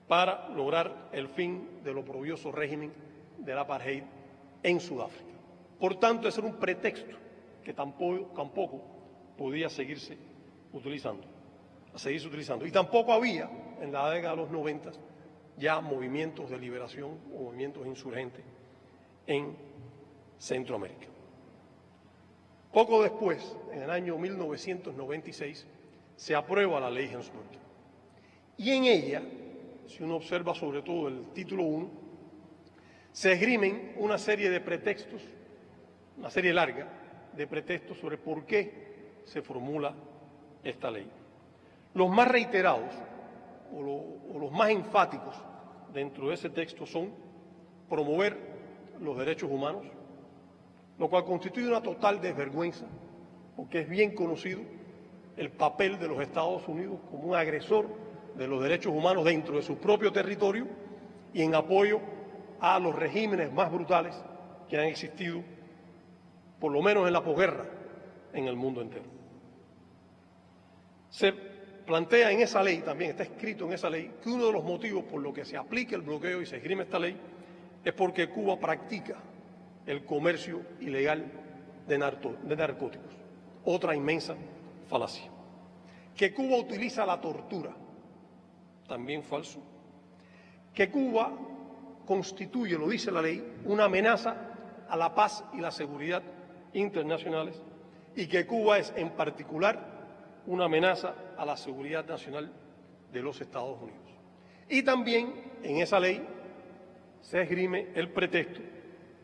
para lograr el fin del oprobioso régimen del apartheid en Sudáfrica. Por tanto, ese era un pretexto que tampoco podía seguirse utilizando. Y tampoco había, en la década de los 90, ya movimientos de liberación o movimientos insurgentes en Centroamérica. Poco después, en el año 1996, se aprueba la ley Helms-Burton. Y en ella, si uno observa sobre todo el título 1, se esgrimen una serie de pretextos, una serie larga de pretextos sobre por qué se formula esta ley. Los más reiterados o los más enfáticos dentro de ese texto son promover los derechos humanos, lo cual constituye una total desvergüenza, porque es bien conocido el papel de los Estados Unidos como un agresor de los derechos humanos dentro de su propio territorio y en apoyo a los regímenes más brutales que han existido, por lo menos en la posguerra, en el mundo entero. Se plantea en esa ley, también está escrito en esa ley, que uno de los motivos por los que se aplica el bloqueo y se esgrime esta ley es porque Cuba practica el comercio ilegal de narcóticos. Otra inmensa falacia. Que Cuba utiliza la tortura, también falso. Que Cuba constituye, lo dice la ley, una amenaza a la paz y la seguridad internacionales y que Cuba es en particular una amenaza a la seguridad nacional de los Estados Unidos. Y también en esa ley se esgrime el pretexto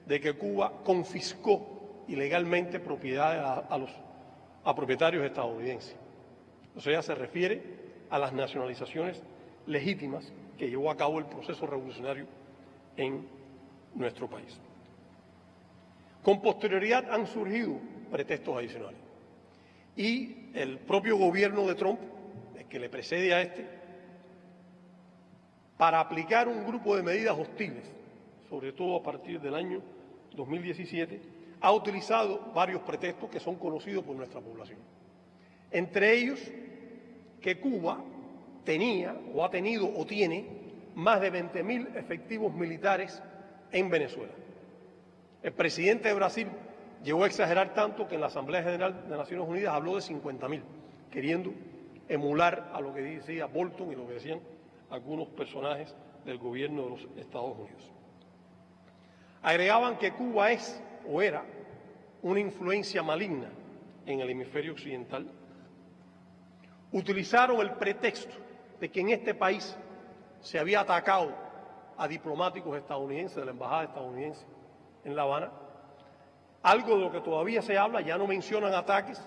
de que Cuba confiscó ilegalmente propiedades a propietarios estadounidenses. O sea, se refiere a las nacionalizaciones legítimas que llevó a cabo el proceso revolucionario en nuestro país. Con posterioridad han surgido pretextos adicionales y el propio gobierno de Trump, el que le precede a este, para aplicar un grupo de medidas hostiles, sobre todo a partir del año 2017, ha utilizado varios pretextos que son conocidos por nuestra población. Entre ellos, que Cuba tenía o ha tenido o tiene más de 20.000 efectivos militares en Venezuela. El presidente de Brasil llegó a exagerar tanto que en la Asamblea General de Naciones Unidas habló de 50.000, queriendo emular a lo que decía Bolton y lo que decían algunos personajes del gobierno de los Estados Unidos. Agregaban que Cuba es o era una influencia maligna en el hemisferio occidental. Utilizaron el pretexto de que en este país se había atacado a diplomáticos estadounidenses de la embajada estadounidense en La Habana, algo de lo que todavía se habla. Ya no mencionan ataques,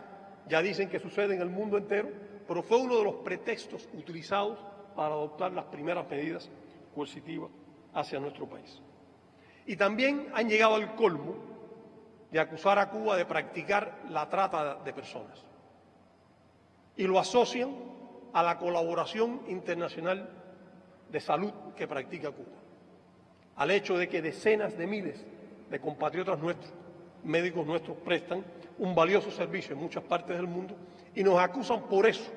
ya dicen que sucede en el mundo entero, pero fue uno de los pretextos utilizados para adoptar las primeras medidas coercitivas hacia nuestro país. Y también han llegado al colmo de acusar a Cuba de practicar la trata de personas y lo asocian a la colaboración internacional de salud que practica Cuba, al hecho de que decenas de miles de compatriotas nuestros, médicos nuestros, prestan un valioso servicio en muchas partes del mundo y nos acusan por eso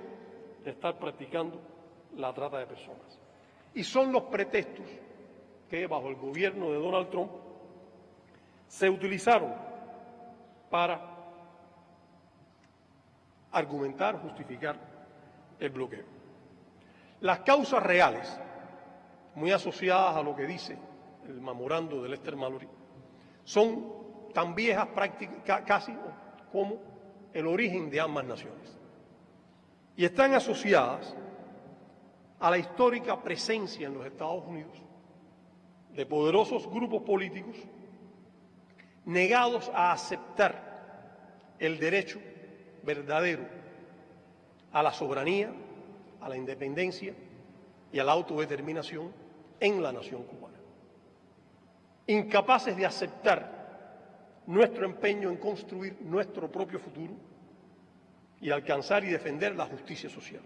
de estar practicando la trata de personas. Y son los pretextos que bajo el gobierno de Donald Trump se utilizaron para argumentar, justificar el bloqueo. Las causas reales, muy asociadas a lo que dice el memorando de Lester Mallory, son tan viejas casi como el origen de ambas naciones. Y están asociadas a la histórica presencia en los Estados Unidos de poderosos grupos políticos negados a aceptar el derecho verdadero a la soberanía, a la independencia y a la autodeterminación en la nación cubana. Incapaces de aceptar nuestro empeño en construir nuestro propio futuro y alcanzar y defender la justicia social.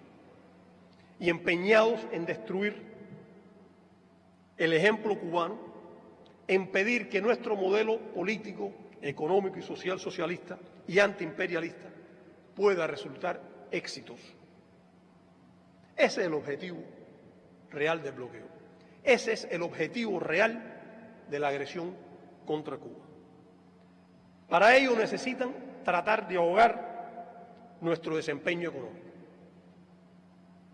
Y empeñados en destruir el ejemplo cubano, en pedir que nuestro modelo político, económico y social socialista y antiimperialista pueda resultar exitoso. Ese es el objetivo real del bloqueo. Ese es el objetivo real de la agresión contra Cuba. Para ello necesitan tratar de ahogar nuestro desempeño económico.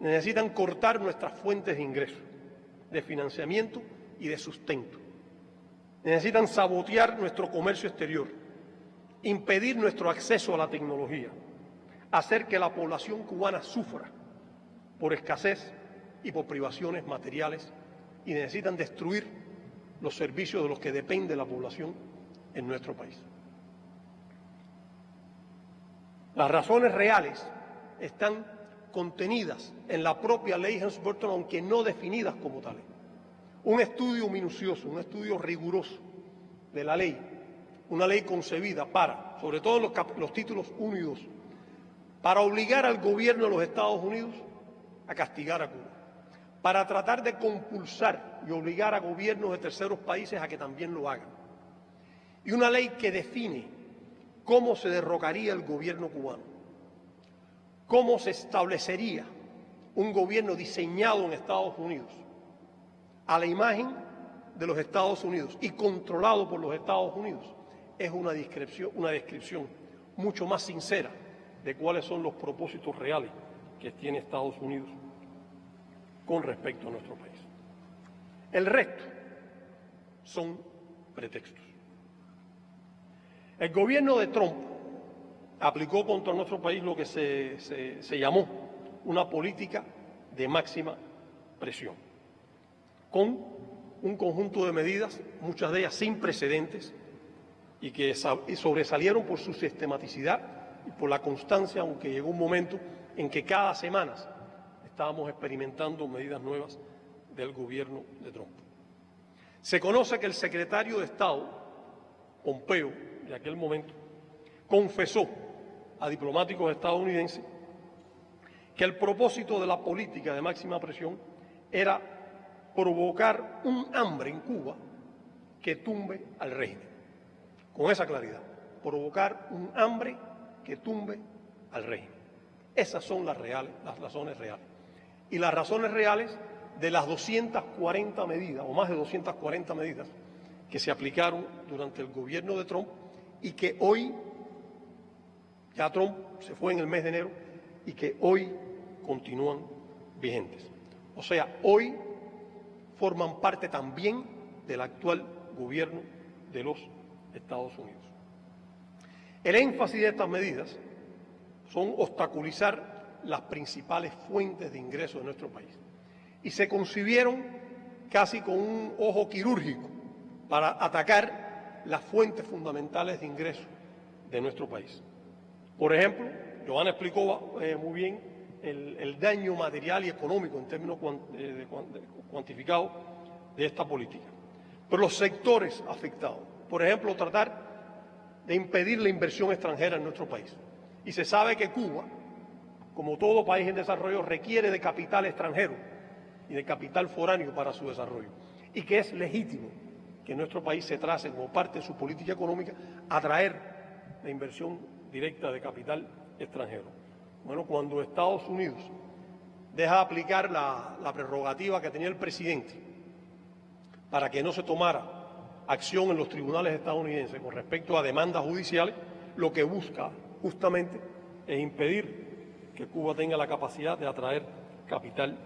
Necesitan cortar nuestras fuentes de ingresos, de financiamiento y de sustento. Necesitan sabotear nuestro comercio exterior, impedir nuestro acceso a la tecnología, hacer que la población cubana sufra por escasez y por privaciones materiales, y necesitan destruir los servicios de los que depende la población en nuestro país. Las razones reales están contenidas en la propia ley Helms-Burton, aunque no definidas como tales. Un estudio minucioso, un estudio riguroso de la ley, una ley concebida para, sobre todo los títulos 1 y 2, para obligar al gobierno de los Estados Unidos a castigar a Cuba, para tratar de compulsar y obligar a gobiernos de terceros países a que también lo hagan. Y una ley que define cómo se derrocaría el gobierno cubano, cómo se establecería un gobierno diseñado en Estados Unidos, a la imagen de los Estados Unidos y controlado por los Estados Unidos, es una descripción mucho más sincera de cuáles son los propósitos reales que tiene Estados Unidos con respecto a nuestro país. El resto son pretextos. El gobierno de Trump aplicó contra nuestro país lo que se llamó una política de máxima presión, con un conjunto de medidas, muchas de ellas sin precedentes, y que sobresalieron por su sistematicidad y por la constancia, aunque llegó un momento en que cada semana estábamos experimentando medidas nuevas del gobierno de Trump. Se conoce que el secretario de Estado, Pompeo, de aquel momento, confesó a diplomáticos estadounidenses que el propósito de la política de máxima presión era provocar un hambre en Cuba que tumbe al régimen. Con esa claridad, provocar un hambre que tumbe al régimen. Esas son las razones reales. Y las razones reales de las 240 medidas, o más de 240 medidas, que se aplicaron durante el gobierno de Trump y que hoy, ya Trump se fue en el mes de enero, y que hoy continúan vigentes. O sea, hoy forman parte también del actual gobierno de los Estados Unidos. El énfasis de estas medidas son obstaculizar las principales fuentes de ingresos de nuestro país y se concibieron casi con un ojo quirúrgico para atacar las fuentes fundamentales de ingresos de nuestro país. Por ejemplo, Johanna explicó muy bien el daño material y económico en términos cuantificados de esta política. Pero los sectores afectados, por ejemplo, tratar de impedir la inversión extranjera en nuestro país. Y se sabe que Cuba, como todo país en desarrollo, requiere de capital extranjero y de capital foráneo para su desarrollo, y que es legítimo que nuestro país se trace como parte de su política económica atraer la inversión directa de capital extranjero. Bueno, cuando Estados Unidos deja de aplicar la prerrogativa que tenía el presidente para que no se tomara acción en los tribunales estadounidenses con respecto a demandas judiciales, lo que busca justamente es impedir que Cuba tenga la capacidad de atraer capital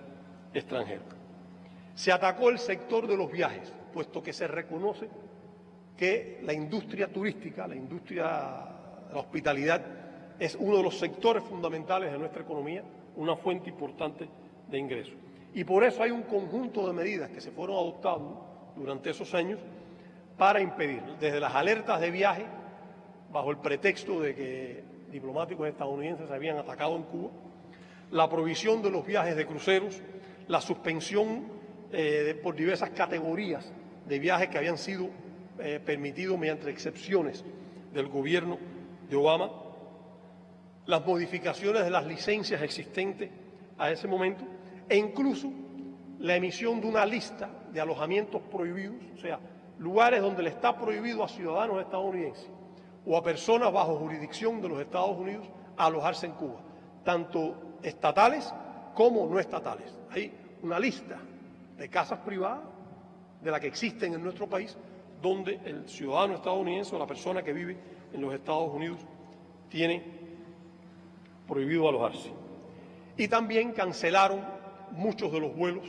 extranjero. Se atacó el sector de los viajes, puesto que se reconoce que la industria turística, la industria de la hospitalidad, es uno de los sectores fundamentales de nuestra economía, una fuente importante de ingresos. Y por eso hay un conjunto de medidas que se fueron adoptando durante esos años para impedir, desde las alertas de viaje, bajo el pretexto de que diplomáticos estadounidenses se habían atacado en Cuba, la prohibición de los viajes de cruceros, la suspensión por diversas categorías de viajes que habían sido permitidos mediante excepciones del gobierno de Obama, las modificaciones de las licencias existentes a ese momento e incluso la emisión de una lista de alojamientos prohibidos, o sea, lugares donde le está prohibido a ciudadanos estadounidenses o a personas bajo jurisdicción de los Estados Unidos alojarse en Cuba, tanto estatales como no estatales. Hay una lista de casas privadas de las que existen en nuestro país donde el ciudadano estadounidense o la persona que vive en los Estados Unidos tiene prohibido alojarse. Y también cancelaron muchos de los vuelos,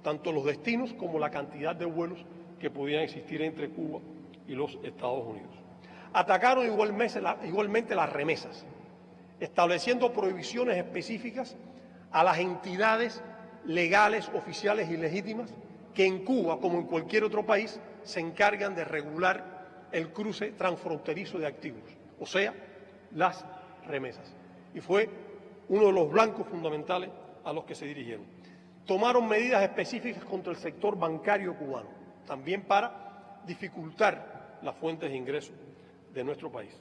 tanto los destinos como la cantidad de vuelos que podían existir entre Cuba y los Estados Unidos. Atacaron igualmente las remesas, estableciendo prohibiciones específicas a las entidades legales, oficiales y legítimas que en Cuba, como en cualquier otro país, se encargan de regular el cruce transfronterizo de activos, o sea, las remesas. Y fue uno de los blancos fundamentales a los que se dirigieron. Tomaron medidas específicas contra el sector bancario cubano, también para dificultar las fuentes de ingresos de nuestro país.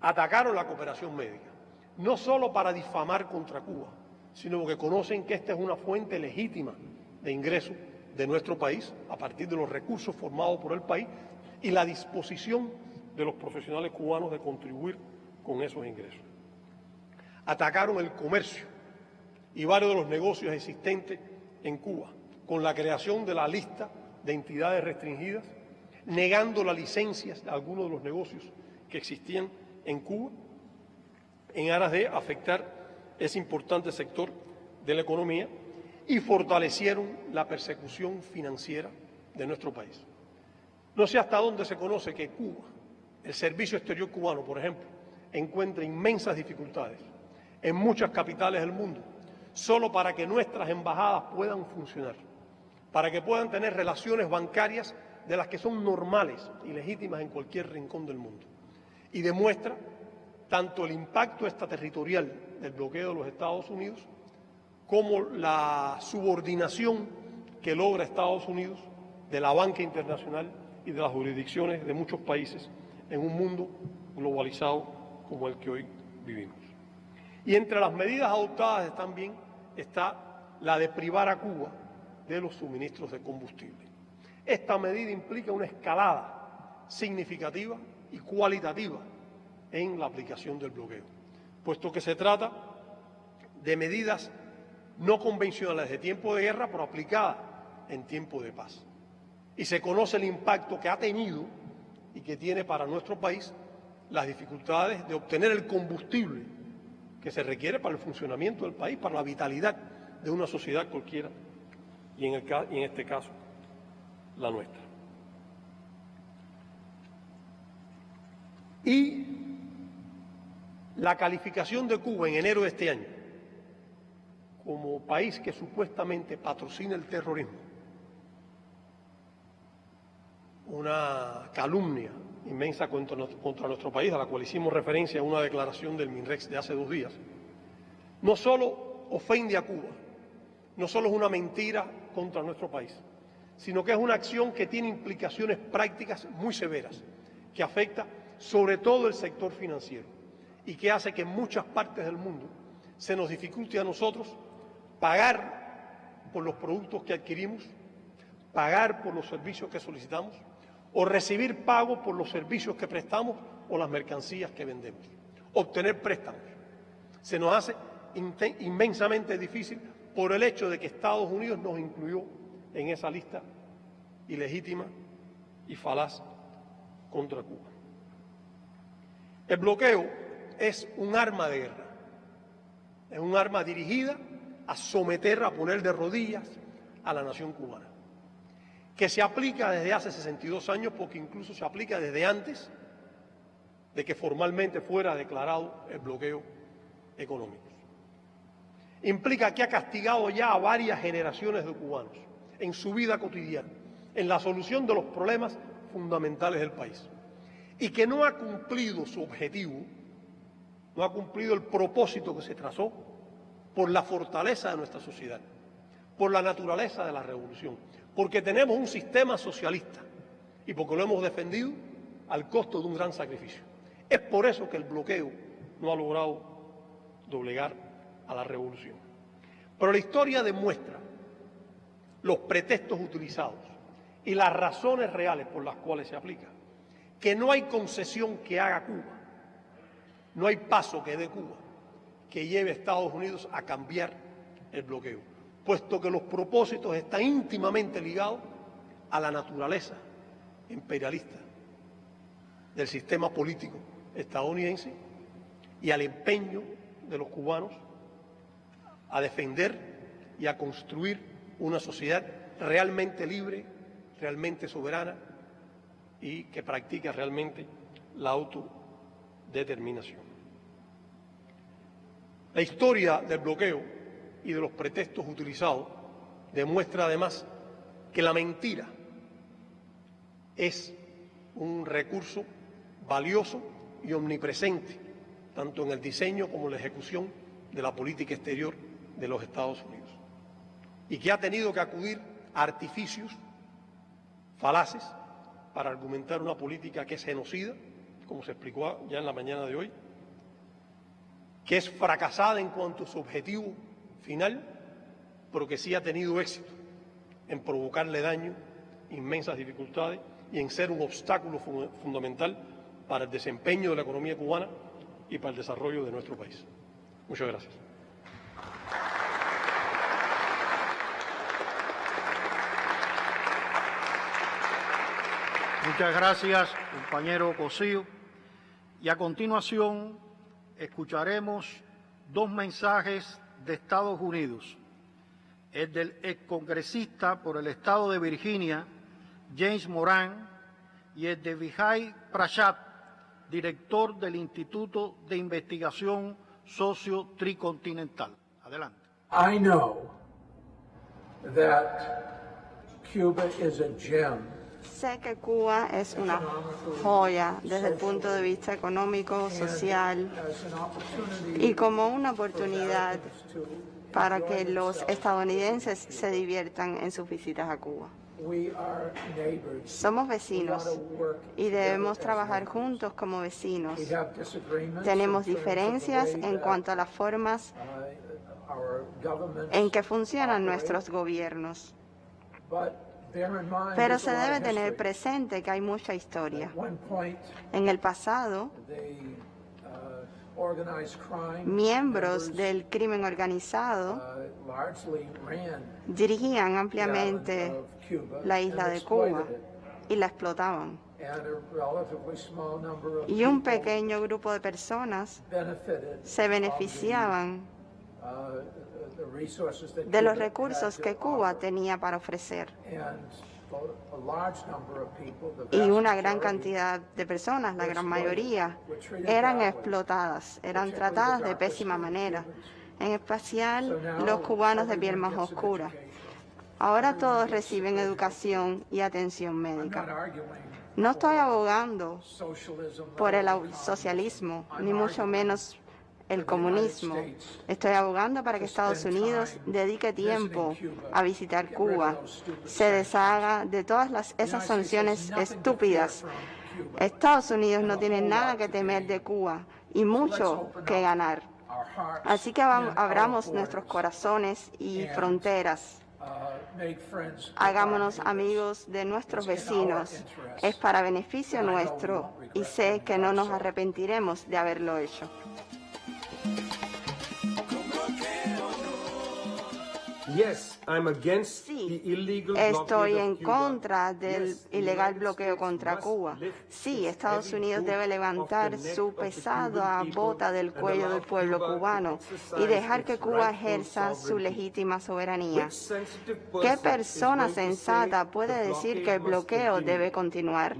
Atacaron la cooperación médica, no solo para difamar contra Cuba, sino porque conocen que esta es una fuente legítima de ingresos de nuestro país a partir de los recursos formados por el país y la disposición de los profesionales cubanos de contribuir con esos ingresos. Atacaron el comercio y varios de los negocios existentes en Cuba, con la creación de la lista de entidades restringidas, negando las licencias de algunos de los negocios que existían en Cuba, en aras de afectar ese importante sector de la economía, y fortalecieron la persecución financiera de nuestro país. No sé hasta dónde se conoce que Cuba, el servicio exterior cubano, por ejemplo, encuentra inmensas dificultades en muchas capitales del mundo, solo para que nuestras embajadas puedan funcionar, para que puedan tener relaciones bancarias de las que son normales y legítimas en cualquier rincón del mundo. Y demuestra tanto el impacto extraterritorial del bloqueo de los Estados Unidos como la subordinación que logra Estados Unidos de la banca internacional y de las jurisdicciones de muchos países en un mundo globalizado como el que hoy vivimos. Y entre las medidas adoptadas también está la de privar a Cuba de los suministros de combustible. Esta medida implica una escalada significativa y cualitativa en la aplicación del bloqueo, puesto que se trata de medidas no convencionales de tiempo de guerra, pero aplicadas en tiempo de paz. Y se conoce el impacto que ha tenido y que tiene para nuestro país las dificultades de obtener el combustible que se requiere para el funcionamiento del país, para la vitalidad de una sociedad cualquiera, y en este caso, la nuestra. Y la calificación de Cuba en enero de este año como país que supuestamente patrocina el terrorismo, una calumnia inmensa contra nuestro país, a la cual hicimos referencia en una declaración del MINREX de hace 2 días, no solo ofende a Cuba, no solo es una mentira contra nuestro país, sino que es una acción que tiene implicaciones prácticas muy severas, que afecta sobre todo el sector financiero, y que hace que en muchas partes del mundo se nos dificulte a nosotros pagar por los productos que adquirimos, pagar por los servicios que solicitamos o recibir pago por los servicios que prestamos o las mercancías que vendemos. Obtener préstamos se nos hace inmensamente difícil por el hecho de que Estados Unidos nos incluyó en esa lista ilegítima y falaz contra Cuba. El bloqueo es un arma de guerra, es un arma dirigida a someter, a poner de rodillas a la nación cubana, que se aplica desde hace 62 años, porque incluso se aplica desde antes de que formalmente fuera declarado el bloqueo económico. Implica que ha castigado ya a varias generaciones de cubanos en su vida cotidiana, en la solución de los problemas fundamentales del país, y que no ha cumplido su objetivo, no ha cumplido el propósito que se trazó por la fortaleza de nuestra sociedad, por la naturaleza de la revolución, porque tenemos un sistema socialista y porque lo hemos defendido al costo de un gran sacrificio. Es por eso que el bloqueo no ha logrado doblegar a la revolución. Pero la historia demuestra los pretextos utilizados y las razones reales por las cuales se aplica, que no hay concesión que haga Cuba, no hay paso que dé Cuba que lleve a Estados Unidos a cambiar el bloqueo, puesto que los propósitos están íntimamente ligados a la naturaleza imperialista del sistema político estadounidense y al empeño de los cubanos a defender y a construir una sociedad realmente libre, realmente soberana y que practique realmente la autodeterminación. La historia del bloqueo y de los pretextos utilizados demuestra además que la mentira es un recurso valioso y omnipresente, tanto en el diseño como en la ejecución de la política exterior de los Estados Unidos, y que ha tenido que acudir a artificios falaces para argumentar una política que es genocida, como se explicó ya en la mañana de hoy, que es fracasada en cuanto a su objetivo final, pero que sí ha tenido éxito en provocarle daño, inmensas dificultades y en ser un obstáculo fundamental para el desempeño de la economía cubana y para el desarrollo de nuestro país. Muchas gracias. Muchas gracias, compañero Cosío. Y a continuación escucharemos dos mensajes de Estados Unidos. El del excongresista por el estado de Virginia, James Moran, y el de Vijay Prashad, director del Instituto de Investigación Socio-Tricontinental. Adelante. I know that Cuba is a gem. Sé que Cuba es una joya desde el punto de vista económico, social y como una oportunidad para que los estadounidenses se diviertan en sus visitas a Cuba. Somos vecinos y debemos trabajar juntos como vecinos. Tenemos diferencias en cuanto a las formas en que funcionan nuestros gobiernos. Pero se debe tener presente que hay mucha historia. En el pasado, miembros del crimen organizado dirigían ampliamente la isla de Cuba y la explotaban. Y un pequeño grupo de personas se beneficiaban de los recursos que Cuba tenía para ofrecer. Y una gran cantidad de personas, la gran mayoría, eran explotadas, eran tratadas de pésima manera, en especial los cubanos de piel más oscura. Ahora todos reciben educación y atención médica. No estoy abogando por el socialismo, ni mucho menos el comunismo. Estoy abogando para que Estados Unidos dedique tiempo a visitar Cuba, se deshaga de todas esas sanciones estúpidas Estados Unidos no tiene nada que temer de Cuba y mucho que ganar. Así que abramos nuestros corazones y fronteras. Hagámonos amigos de nuestros vecinos. Es para beneficio nuestro y sé que no nos arrepentiremos de haberlo hecho. Sí, estoy en contra del ilegal bloqueo contra Cuba. Sí, Estados Unidos debe levantar su pesada bota del cuello del pueblo cubano y dejar que Cuba ejerza su legítima soberanía. ¿Qué persona sensata puede decir que el bloqueo debe continuar?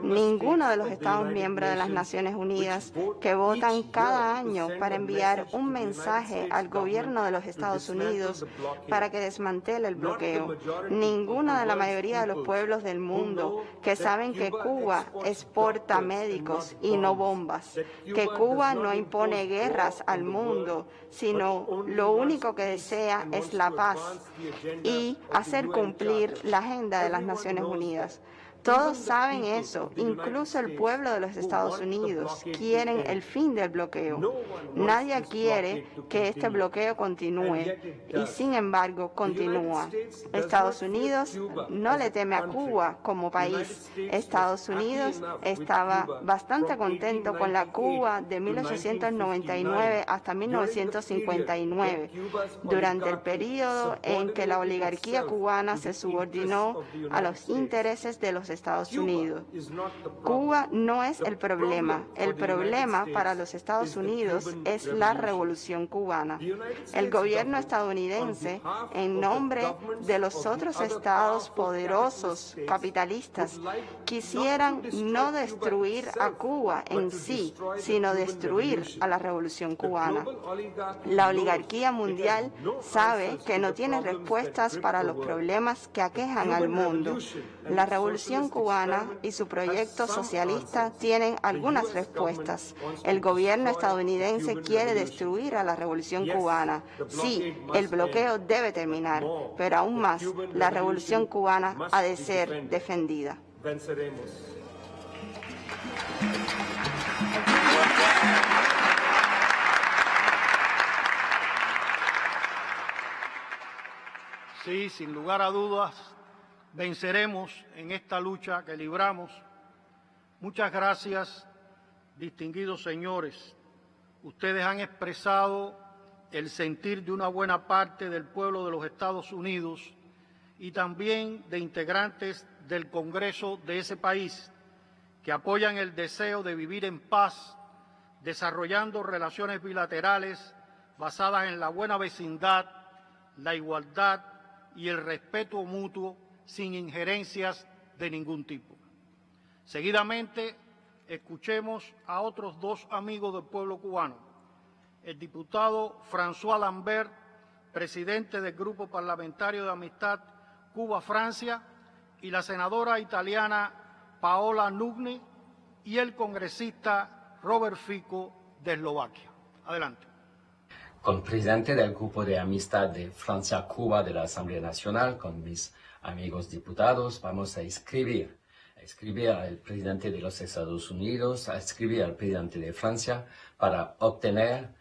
Ninguno de los Estados miembros de las Naciones Unidas que votan cada año para enviar un mensaje al gobierno de los Estados Unidos para que desmantele el bloqueo. Ninguna de la mayoría de los pueblos del mundo que saben que Cuba exporta médicos y no bombas, que Cuba no impone guerras al mundo, sino lo único que desea es la paz y hacer cumplir la agenda de las Naciones Unidas. Todos saben eso, incluso el pueblo de los Estados Unidos quieren el fin del bloqueo. Nadie quiere que este bloqueo continúe y sin embargo continúa. Estados Unidos no le teme a Cuba como país. Estados Unidos estaba bastante contento con la Cuba de 1899 hasta 1959, durante el periodo en que la oligarquía cubana se subordinó a los intereses de los Estados Unidos. Cuba no es el problema. El problema para los Estados Unidos es la revolución cubana. El gobierno estadounidense, en nombre de los otros estados poderosos capitalistas, quisieran no destruir a Cuba en sí, sino destruir a la revolución cubana. La oligarquía mundial sabe que no tiene respuestas para los problemas que aquejan al mundo. La revolución cubana y su proyecto socialista tienen algunas respuestas. El gobierno estadounidense quiere destruir a la revolución cubana. Sí, el bloqueo debe terminar, pero aún más, la revolución cubana ha de ser defendida. Sí, sin lugar a dudas, venceremos en esta lucha que libramos. Muchas gracias, distinguidos señores. Ustedes han expresado el sentir de una buena parte del pueblo de los Estados Unidos y también de integrantes del Congreso de ese país que apoyan el deseo de vivir en paz, desarrollando relaciones bilaterales basadas en la buena vecindad, la igualdad y el respeto mutuo sin injerencias de ningún tipo. Seguidamente, escuchemos a otros dos amigos del pueblo cubano, el diputado François Lambert, presidente del Grupo Parlamentario de Amistad Cuba-Francia, y la senadora italiana Paola Nugni, y el congresista Robert Fico de Eslovaquia. Adelante. Como presidente del Grupo de Amistad de Francia-Cuba de la Asamblea Nacional, con mis amigos diputados, vamos a escribir al presidente de los Estados Unidos, a escribir al presidente de Francia para obtener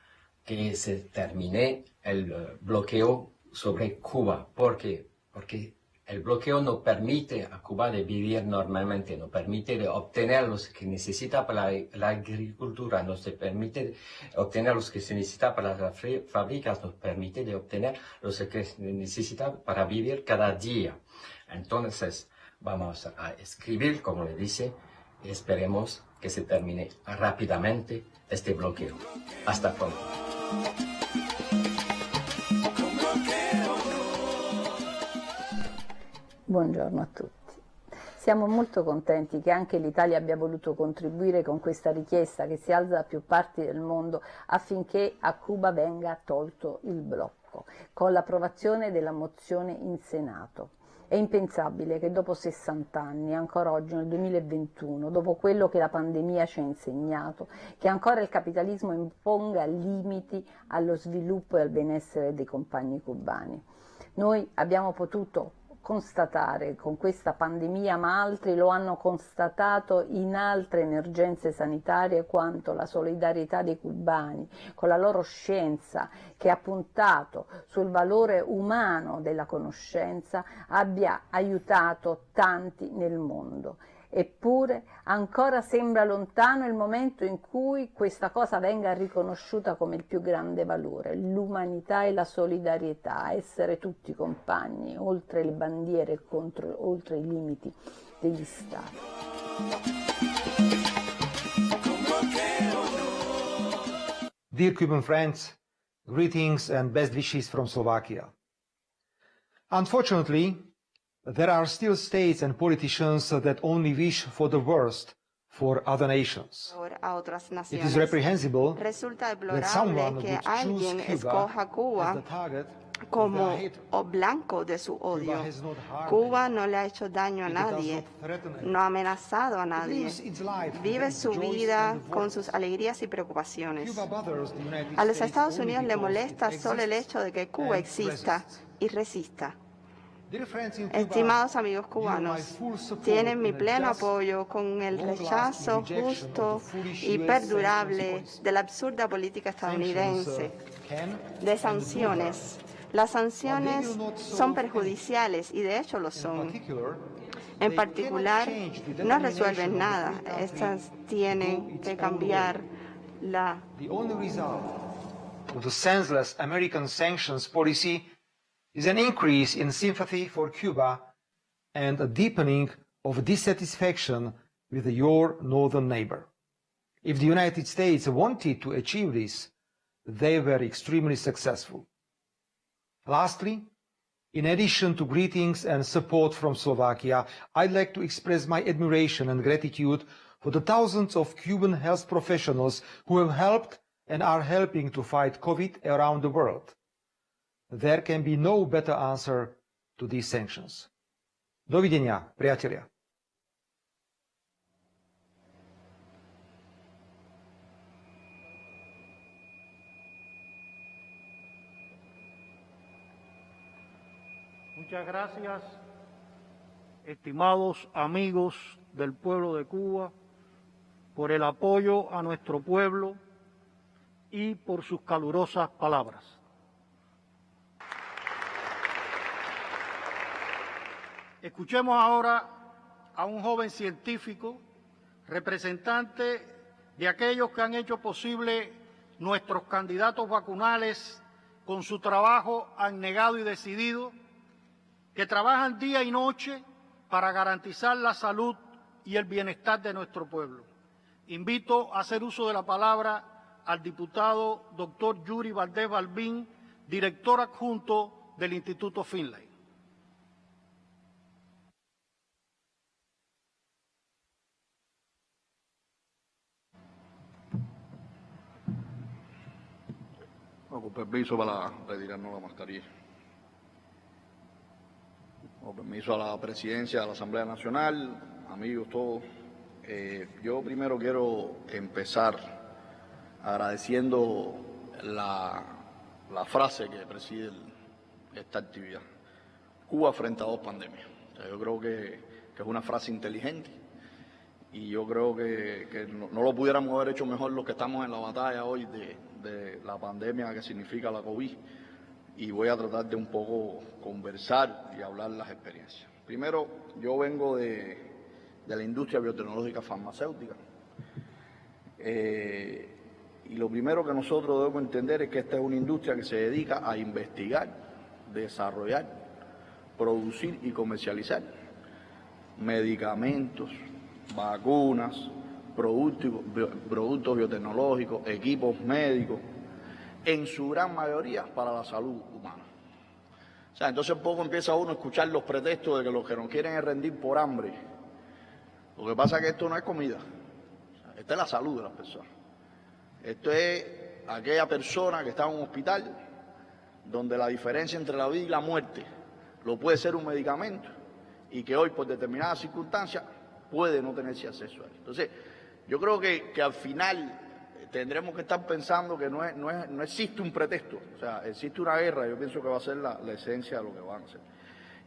que se termine el bloqueo sobre Cuba. ¿Por qué? Porque el bloqueo no permite a Cuba de vivir normalmente, no permite de obtener lo que necesita para la agricultura, no se permite obtener lo que se necesita para las fábricas, no permite de obtener lo que se necesita para vivir cada día. Entonces, vamos a escribir, como le dice, y esperemos que se termine rápidamente este bloqueo. Hasta pronto. Buongiorno a tutti. Siamo molto contenti che anche l'Italia abbia voluto contribuire con questa richiesta che si alza da più parti del mondo affinché a Cuba venga tolto il blocco, con l'approvazione della mozione in Senato. È impensabile che dopo 60 anni, ancora oggi nel 2021, dopo quello che la pandemia ci ha insegnato, che ancora il capitalismo imponga limiti allo sviluppo e al benessere dei compagni cubani. Noi abbiamo potuto constatare con questa pandemia, ma altri lo hanno constatato in altre emergenze sanitarie, quanto la solidarietà dei cubani con la loro scienza, che ha puntato sul valore umano della conoscenza, abbia aiutato tanti nel mondo. Eppure ancora sembra lontano il momento in cui questa cosa venga riconosciuta come il più grande valore, l'umanità e la solidarietà, essere tutti compagni, oltre le bandiere e oltre i limiti degli Stati. Dear Cuban friends, greetings and best wishes from Slovakia. Unfortunately, there are still states and politicians that only wish for the worst for other nations. It is reprehensible that someone would choose Cuba as the target como blanco de su odio. Cuba no le ha hecho daño a nadie, no ha amenazado a nadie. Vive su vida con sus alegrías y preocupaciones. A los Estados Unidos le molesta solo el hecho de que Cuba exista y resista. Estimados amigos cubanos, tienen mi pleno apoyo con el rechazo justo y perdurable de la absurda política estadounidense de sanciones. Las sanciones son perjudiciales y de hecho lo son. En particular, no resuelven nada. Estas tienen que cambiar la... The only result of the senseless American sanctions policy is an increase in sympathy for Cuba and a deepening of dissatisfaction with your northern neighbor. If the United States wanted to achieve this, they were extremely successful. Lastly, in addition to greetings and support from Slovakia, I'd like to express my admiration and gratitude for the thousands of Cuban health professionals who have helped and are helping to fight COVID around the world. There can be no better answer to these sanctions. Dovidenia, priatelia. Muchas gracias, estimados amigos del pueblo de Cuba, por el apoyo a nuestro pueblo y por sus calurosas palabras. Escuchemos ahora a un joven científico, representante de aquellos que han hecho posible nuestros candidatos vacunales con su trabajo abnegado y decidido, que trabajan día y noche para garantizar la salud y el bienestar de nuestro pueblo. Invito a hacer uso de la palabra al diputado doctor Yuri Valdés Balbín, director adjunto del Instituto Finlay. Con permiso para retirarnos la mascarilla. Con permiso a la presidencia de la Asamblea Nacional, amigos todos. Yo primero quiero empezar agradeciendo la frase que preside esta actividad. Cuba frente a dos pandemias. O sea, yo creo que es una frase inteligente y yo creo que no lo pudiéramos haber hecho mejor los que estamos en la batalla hoy de la pandemia que significa la COVID, y voy a tratar de un poco conversar y hablar las experiencias. Primero, yo vengo de la industria biotecnológica farmacéutica, y lo primero que nosotros debemos entender es que esta es una industria que se dedica a investigar, desarrollar, producir y comercializar medicamentos, vacunas, productos biotecnológicos, equipos médicos, en su gran mayoría para la salud humana. O sea, entonces poco empieza uno a escuchar los pretextos de que los que nos quieren es rendir por hambre. Lo que pasa es que esto no es comida, o sea, esta es la salud de las personas. Esto es aquella persona que está en un hospital donde la diferencia entre la vida y la muerte lo puede ser un medicamento y que hoy por determinadas circunstancias puede no tenerse acceso a él. Entonces, yo creo que al final tendremos que estar pensando que no existe un pretexto, o sea, existe una guerra, yo pienso que va a ser la esencia de lo que van a hacer.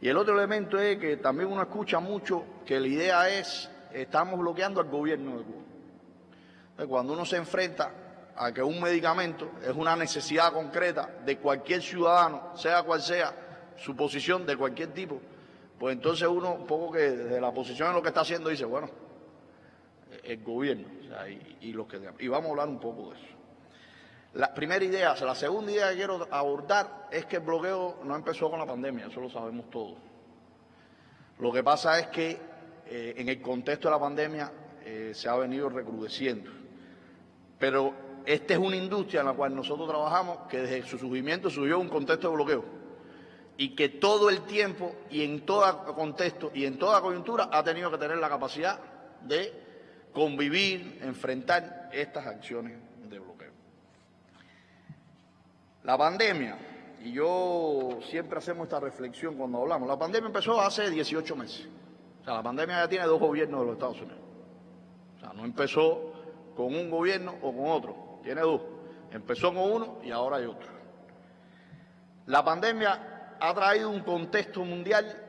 Y el otro elemento es que también uno escucha mucho que la idea es, estamos bloqueando al gobierno de Cuba. Entonces, cuando uno se enfrenta a que un medicamento es una necesidad concreta de cualquier ciudadano, sea cual sea su posición de cualquier tipo, pues entonces uno un poco que desde la posición en lo que está haciendo dice, bueno, el gobierno, o sea, y vamos a hablar un poco de eso. La primera idea, o sea, la segunda idea que quiero abordar es que el bloqueo no empezó con la pandemia, eso lo sabemos todos. Lo que pasa es que en el contexto de la pandemia se ha venido recrudeciendo. Pero esta es una industria en la cual nosotros trabajamos que desde su surgimiento surgió un contexto de bloqueo y que todo el tiempo y en todo contexto y en toda coyuntura ha tenido que tener la capacidad de convivir, enfrentar estas acciones de bloqueo. La pandemia, y yo siempre hacemos esta reflexión cuando hablamos, la pandemia empezó hace 18 meses. O sea, la pandemia ya tiene 2 gobiernos de los Estados Unidos. O sea, no empezó con un gobierno o con otro, tiene 2. Empezó con uno y ahora hay otro. La pandemia ha traído un contexto mundial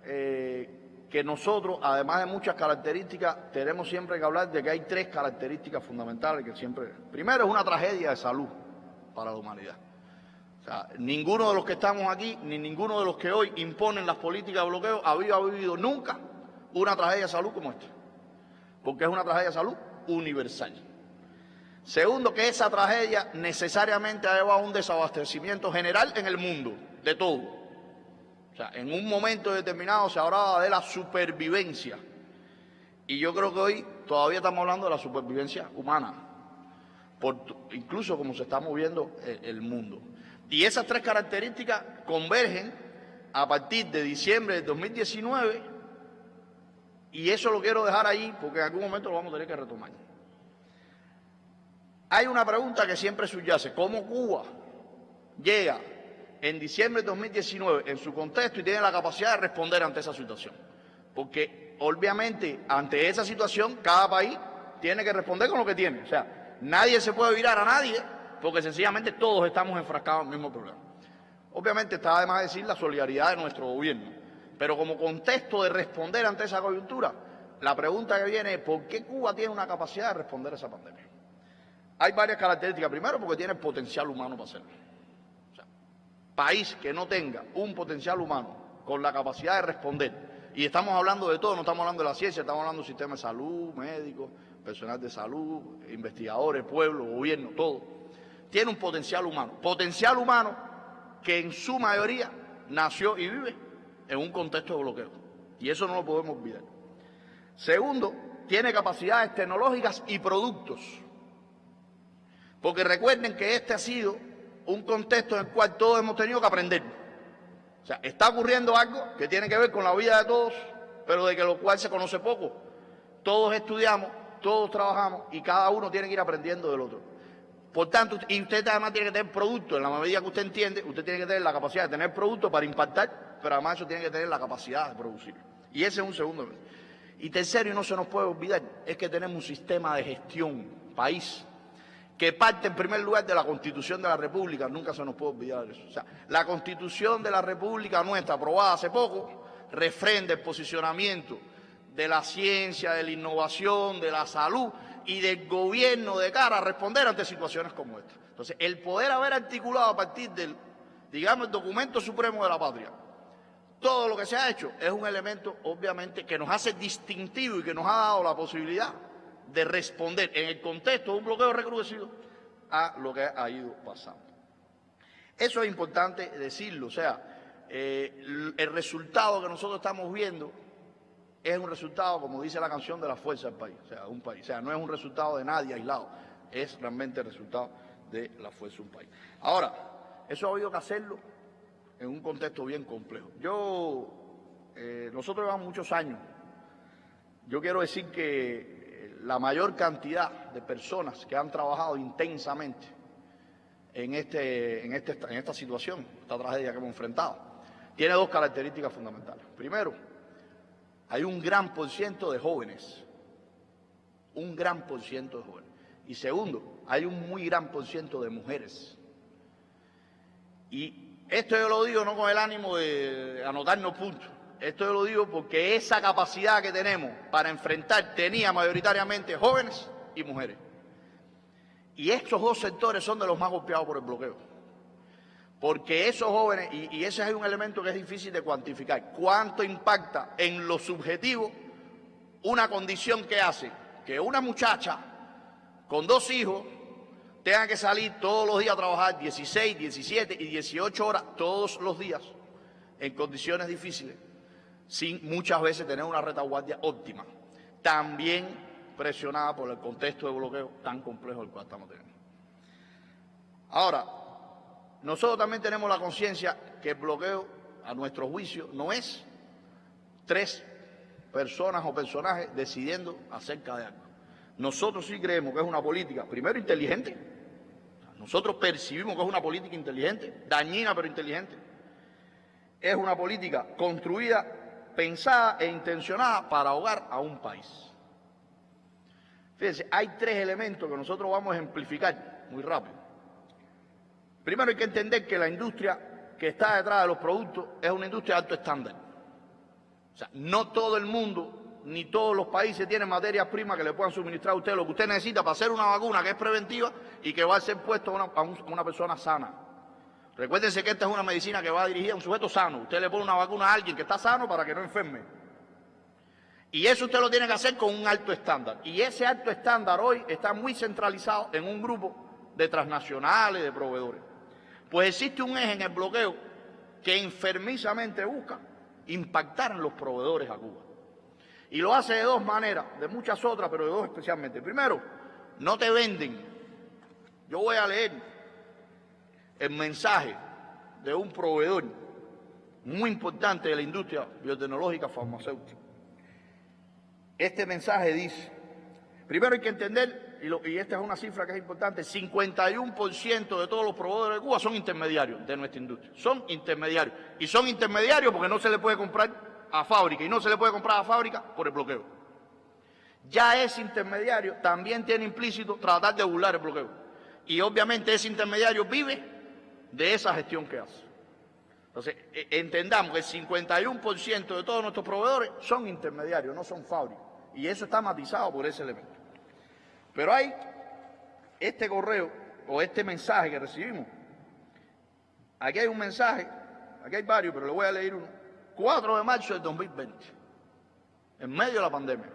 que nosotros, además de muchas características, tenemos siempre que hablar de que hay 3 características fundamentales que siempre... Primero, es una tragedia de salud para la humanidad. O sea, ninguno de los que estamos aquí, ni ninguno de los que hoy imponen las políticas de bloqueo había vivido nunca una tragedia de salud como esta. Porque es una tragedia de salud universal. Segundo, que esa tragedia necesariamente ha llevado a un desabastecimiento general en el mundo, de todo. O sea, en un momento determinado se hablaba de la supervivencia. Y yo creo que hoy todavía estamos hablando de la supervivencia humana, incluso como se está moviendo el mundo. Y esas 3 características convergen a partir de diciembre de 2019, y eso lo quiero dejar ahí porque en algún momento lo vamos a tener que retomar. Hay una pregunta que siempre subyace: ¿cómo Cuba llega en diciembre de 2019 en su contexto y tiene la capacidad de responder ante esa situación? Porque obviamente ante esa situación cada país tiene que responder con lo que tiene. O sea, nadie se puede virar a nadie porque sencillamente todos estamos enfrascados en el mismo problema. Obviamente está además decir la solidaridad de nuestro gobierno, pero como contexto de responder ante esa coyuntura, la pregunta que viene es ¿por qué Cuba tiene una capacidad de responder a esa pandemia? Hay varias características. Primero, porque tiene el potencial humano para hacerlo. O sea, país que no tenga un potencial humano con la capacidad de responder, y estamos hablando de todo, no estamos hablando de la ciencia, estamos hablando del sistema de salud, médicos, personal de salud, investigadores, pueblo, gobierno, todo, tiene un potencial humano que en su mayoría nació y vive en un contexto de bloqueo, y eso no lo podemos olvidar. Segundo, tiene capacidades tecnológicas y productos, porque recuerden que este ha sido un contexto en el cual todos hemos tenido que aprender. O sea, está ocurriendo algo que tiene que ver con la vida de todos, pero de que lo cual se conoce poco. Todos estudiamos, todos trabajamos y cada uno tiene que ir aprendiendo del otro. Por tanto, y usted además tiene que tener productos, en la medida que usted entiende, usted tiene que tener la capacidad de tener productos para impactar, pero además eso tiene que tener la capacidad de producir. Y ese es un segundo. Y tercero, y no se nos puede olvidar, es que tenemos un sistema de gestión, país, que parte en primer lugar de la Constitución de la República, nunca se nos puede olvidar eso. O sea, la Constitución de la República nuestra, aprobada hace poco, refrenda el posicionamiento de la ciencia, de la innovación, de la salud y del gobierno de cara a responder ante situaciones como esta. Entonces, el poder haber articulado a partir del, digamos, el documento supremo de la patria, todo lo que se ha hecho es un elemento, obviamente, que nos hace distintivo y que nos ha dado la posibilidad de responder en el contexto de un bloqueo recrudecido a lo que ha ido pasando. Eso es importante decirlo, o sea, el resultado que nosotros estamos viendo es un resultado, como dice la canción, de la fuerza del país, o sea, un país, o sea, no es un resultado de nadie aislado, es realmente el resultado de la fuerza de un país. Ahora, eso ha habido que hacerlo en un contexto bien complejo. Nosotros llevamos muchos años, yo quiero decir que la mayor cantidad de personas que han trabajado intensamente en esta situación, esta tragedia que hemos enfrentado, tiene 2 características fundamentales. Primero, hay un gran por ciento de jóvenes, un gran por ciento de jóvenes. Y segundo, hay un muy gran por ciento de mujeres. Y Esto yo lo digo no con el ánimo de anotarnos puntos. Esto yo lo digo porque esa capacidad que tenemos para enfrentar tenía mayoritariamente jóvenes y mujeres. Y estos dos sectores son de los más golpeados por el bloqueo. Porque esos jóvenes, y ese es un elemento que es difícil de cuantificar, cuánto impacta en lo subjetivo una condición que hace que una muchacha con 2 hijos tenga que salir todos los días a trabajar 16, 17 y 18 horas todos los días en condiciones difíciles, sin muchas veces tener una retaguardia óptima, también presionada por el contexto de bloqueo tan complejo el cual estamos teniendo. Ahora, nosotros también tenemos la conciencia que el bloqueo, a nuestro juicio, no es 3 personas o personajes decidiendo acerca de algo. Nosotros sí creemos que es una política, primero, inteligente. Nosotros percibimos que es una política inteligente, dañina pero inteligente. Es una política construida, pensada e intencionada para ahogar a un país. Fíjense, hay 3 elementos que nosotros vamos a ejemplificar muy rápido. Primero hay que entender que la industria que está detrás de los productos es una industria de alto estándar. O sea, no todo el mundo ni todos los países tienen materias primas que le puedan suministrar a usted lo que usted necesita para hacer una vacuna que es preventiva y que va a ser puesto a una persona sana. Recuérdense que esta es una medicina que va dirigida a un sujeto sano. Usted le pone una vacuna a alguien que está sano para que no enferme. Y eso usted lo tiene que hacer con un alto estándar. Y ese alto estándar hoy está muy centralizado en un grupo de transnacionales, de proveedores. Pues existe un eje en el bloqueo que enfermizamente busca impactar en los proveedores a Cuba. Y lo hace de 2 maneras, de muchas otras, pero de 2 especialmente. Primero, no te venden. Yo voy a leer el mensaje de un proveedor muy importante de la industria biotecnológica farmacéutica. Este mensaje dice, primero hay que entender, y esta es una cifra que es importante, 51% de todos los proveedores de Cuba son intermediarios de nuestra industria. Son intermediarios. Y son intermediarios porque no se le puede comprar a fábrica, y no se le puede comprar a fábrica por el bloqueo. Ya ese intermediario también tiene implícito tratar de burlar el bloqueo. Y obviamente ese intermediario vive de esa gestión que hace. Entonces, entendamos que el 51% de todos nuestros proveedores son intermediarios, no son fábricas. Y eso está matizado por ese elemento. Pero hay este correo o este mensaje que recibimos. Aquí hay un mensaje, aquí hay varios, pero le voy a leer uno. 4 de marzo del 2020, en medio de la pandemia.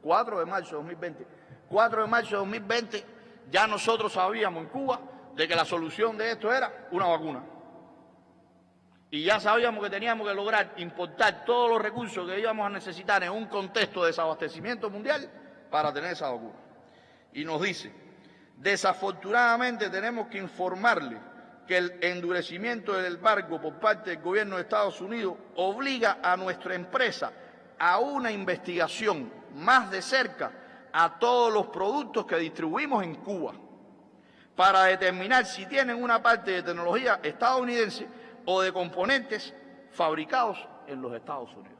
4 de marzo de 2020. 4 de marzo de 2020 ya nosotros sabíamos en Cuba de que la solución de esto era una vacuna. Y ya sabíamos que teníamos que lograr importar todos los recursos que íbamos a necesitar en un contexto de desabastecimiento mundial para tener esa vacuna. Y nos dice, desafortunadamente tenemos que informarle que el endurecimiento del embargo por parte del gobierno de Estados Unidos obliga a nuestra empresa a una investigación más de cerca a todos los productos que distribuimos en Cuba para determinar si tienen una parte de tecnología estadounidense o de componentes fabricados en los Estados Unidos.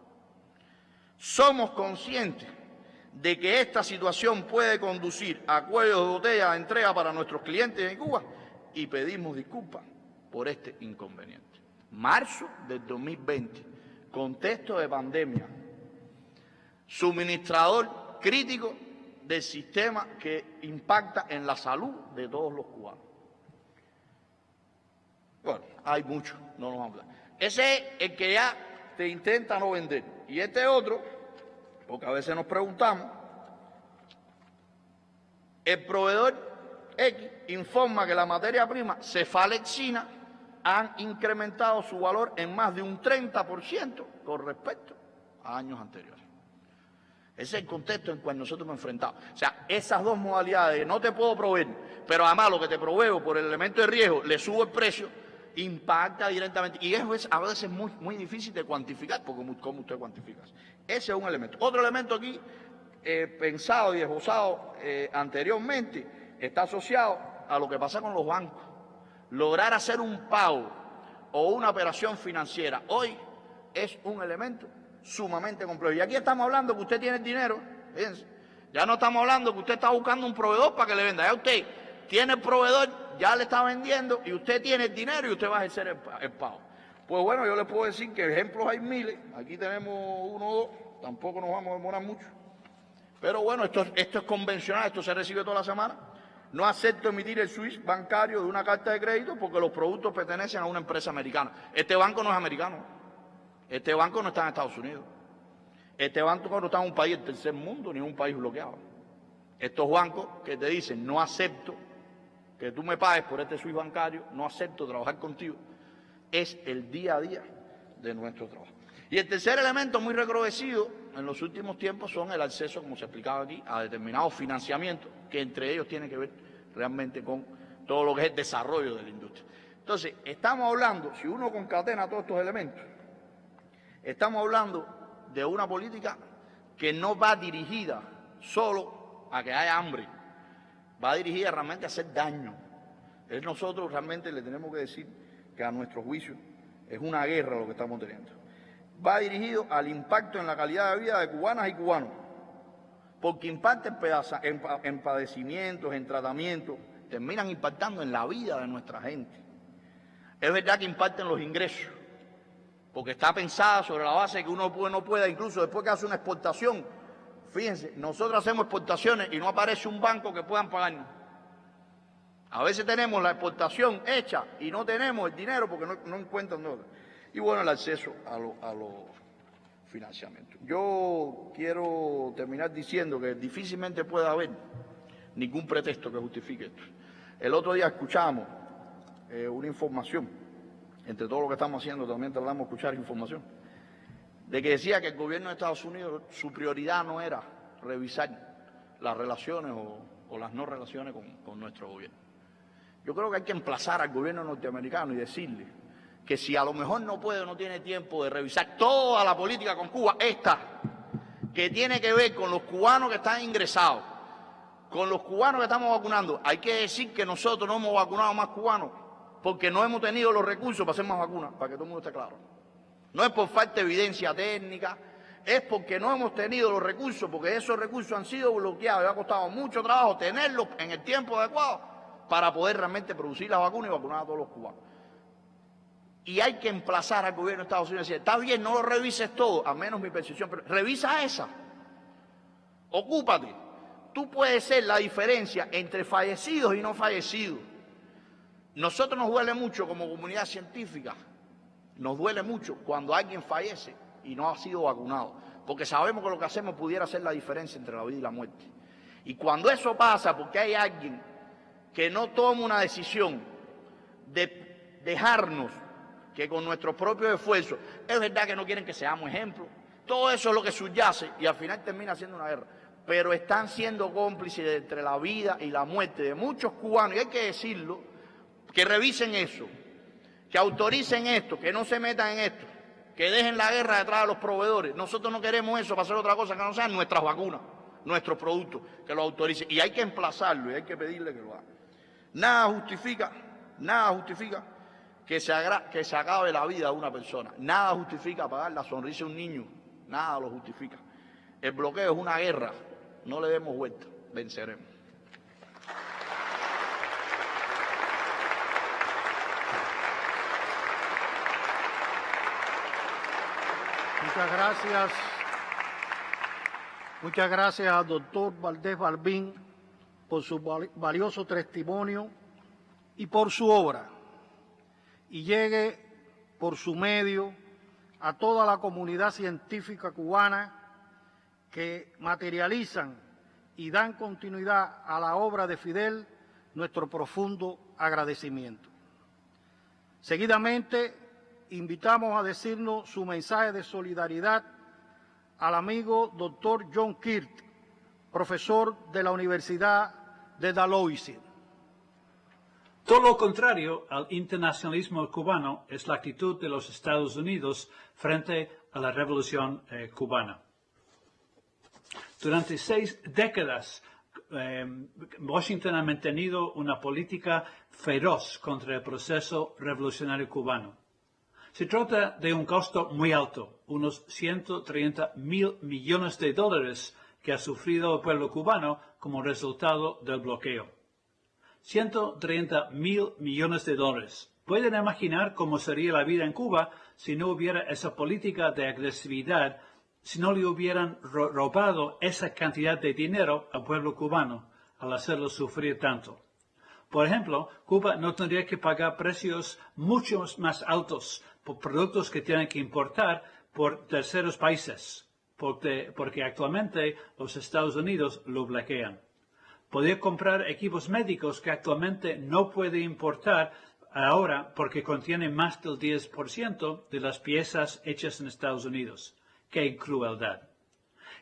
Somos conscientes de que esta situación puede conducir a cuellos de botella de entrega para nuestros clientes en Cuba y pedimos disculpas por este inconveniente. Marzo del 2020, contexto de pandemia, suministrador crítico del sistema que impacta en la salud de todos los cubanos. Bueno, hay mucho, no nos vamos a hablar. Ese es el que ya te intenta no vender. Y este otro, porque a veces nos preguntamos, el proveedor X informa que la materia prima cefalexina han incrementado su valor en más de un 30% con respecto a años anteriores. Ese es el contexto en el cual nosotros nos enfrentamos. O sea, esas 2 modalidades, no te puedo proveer, pero además lo que te proveo por el elemento de riesgo, le subo el precio, impacta directamente. Y eso es a veces muy difícil de cuantificar, porque ¿cómo usted cuantifica? Ese es un elemento. Otro elemento aquí, pensado y esbozado anteriormente, está asociado a lo que pasa con los bancos. Lograr hacer un pago o una operación financiera hoy es un elemento sumamente complejo. Y aquí estamos hablando que usted tiene el dinero, fíjense, ya no estamos hablando que usted está buscando un proveedor para que le venda, ya usted tiene el proveedor ya le está vendiendo y usted tiene el dinero y usted va a ejercer el pago. Pues bueno, yo le puedo decir que ejemplos hay miles. Aquí tenemos uno o dos, tampoco nos vamos a demorar mucho. Pero bueno, esto es convencional, esto se recibe toda la semana. No acepto emitir el SWIFT bancario de una carta de crédito porque los productos pertenecen a una empresa americana. Este banco no es americano. Este banco no está en Estados Unidos. Este banco no está en un país del tercer mundo ni en un país bloqueado. Estos bancos que te dicen, no acepto que tú me pagues por este SWIFT bancario, no acepto trabajar contigo, es el día a día de nuestro trabajo. Y el tercer elemento muy recrudecido en los últimos tiempos son el acceso, como se explicaba aquí, a determinados financiamientos, que entre ellos tiene que ver realmente con todo lo que es el desarrollo de la industria. Entonces, estamos hablando, si uno concatena todos estos elementos, estamos hablando de una política que no va dirigida solo a que haya hambre, va dirigida realmente a hacer daño. Nosotros realmente le tenemos que decir que a nuestro juicio es una guerra lo que estamos teniendo. Va dirigido al impacto en la calidad de vida de cubanas y cubanos, porque impacta en padecimientos, en tratamientos, terminan impactando en la vida de nuestra gente. Es verdad que impacta en los ingresos, porque está pensada sobre la base de que uno no pueda, incluso después que hace una exportación, fíjense, nosotros hacemos exportaciones y no aparece un banco que puedan pagarnos. A veces tenemos la exportación hecha y no tenemos el dinero porque no encuentran dónde. Y bueno, el acceso a los financiamientos. Yo quiero terminar diciendo que difícilmente puede haber ningún pretexto que justifique esto. El otro día escuchamos una información, entre todo lo que estamos haciendo también tratamos de escuchar información, de que decía que el gobierno de Estados Unidos, su prioridad no era revisar las relaciones o las no relaciones con nuestro gobierno. Yo creo que hay que emplazar al gobierno norteamericano y decirle que si a lo mejor no puede o no tiene tiempo de revisar toda la política con Cuba, esta, que tiene que ver con los cubanos que están ingresados, con los cubanos que estamos vacunando, hay que decir que nosotros no hemos vacunado más cubanos porque no hemos tenido los recursos para hacer más vacunas, para que todo el mundo esté claro. No es por falta de evidencia técnica, es porque no hemos tenido los recursos, porque esos recursos han sido bloqueados y ha costado mucho trabajo tenerlos en el tiempo adecuado para poder realmente producir las vacunas y vacunar a todos los cubanos. Y hay que emplazar al gobierno de Estados Unidos y decir, está bien, no lo revises todo, a menos mi percepción, pero revisa esa. Ocúpate. Tú puedes ser la diferencia entre fallecidos y no fallecidos. Nosotros nos duele mucho como comunidad científica, nos duele mucho cuando alguien fallece y no ha sido vacunado, porque sabemos que lo que hacemos pudiera ser la diferencia entre la vida y la muerte. Y cuando eso pasa porque hay alguien que no toma una decisión de dejarnos, que con nuestros propios esfuerzos, es verdad que no quieren que seamos ejemplos, todo eso es lo que subyace y al final termina siendo una guerra, pero están siendo cómplices entre la vida y la muerte de muchos cubanos, y hay que decirlo, que revisen eso, que autoricen esto, que no se metan en esto, que dejen la guerra detrás de los proveedores. Nosotros no queremos eso para hacer otra cosa que no sean nuestras vacunas, nuestros productos, que lo autoricen, y hay que emplazarlo y hay que pedirle que lo haga. Nada justifica que se acabe la vida de una persona. Nada justifica apagar la sonrisa de un niño. Nada lo justifica. El bloqueo es una guerra. No le demos vuelta. Venceremos. Muchas gracias al doctor Valdés Balbín por su valioso testimonio y por su obra. Y llegue por su medio a toda la comunidad científica cubana que materializan y dan continuidad a la obra de Fidel nuestro profundo agradecimiento. Seguidamente, invitamos a decirnos su mensaje de solidaridad al amigo doctor John Kirk, profesor de la Universidad de Dalhousie. Todo lo contrario al internacionalismo cubano es la actitud de los Estados Unidos frente a la revolución cubana. Durante 6 décadas, Washington ha mantenido una política feroz contra el proceso revolucionario cubano. Se trata de un costo muy alto, unos 130.000 millones de dólares que ha sufrido el pueblo cubano como resultado del bloqueo. $130.000 millones. ¿Pueden imaginar cómo sería la vida en Cuba si no hubiera esa política de agresividad, si no le hubieran robado esa cantidad de dinero al pueblo cubano al hacerlo sufrir tanto? Por ejemplo, Cuba no tendría que pagar precios mucho más altos por productos que tienen que importar por terceros países, porque actualmente los Estados Unidos lo bloquean. Podría comprar equipos médicos que actualmente no puede importar ahora porque contienen más del 10% de las piezas hechas en Estados Unidos. ¡Qué crueldad!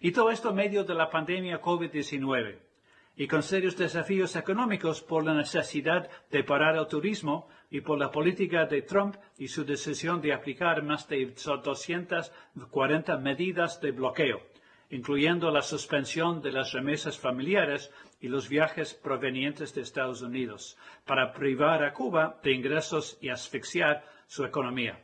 Y todo esto en medio de la pandemia COVID-19 y con serios desafíos económicos por la necesidad de parar el turismo y por la política de Trump y su decisión de aplicar más de 240 medidas de bloqueo, incluyendo la suspensión de las remesas familiares y los viajes provenientes de Estados Unidos, para privar a Cuba de ingresos y asfixiar su economía.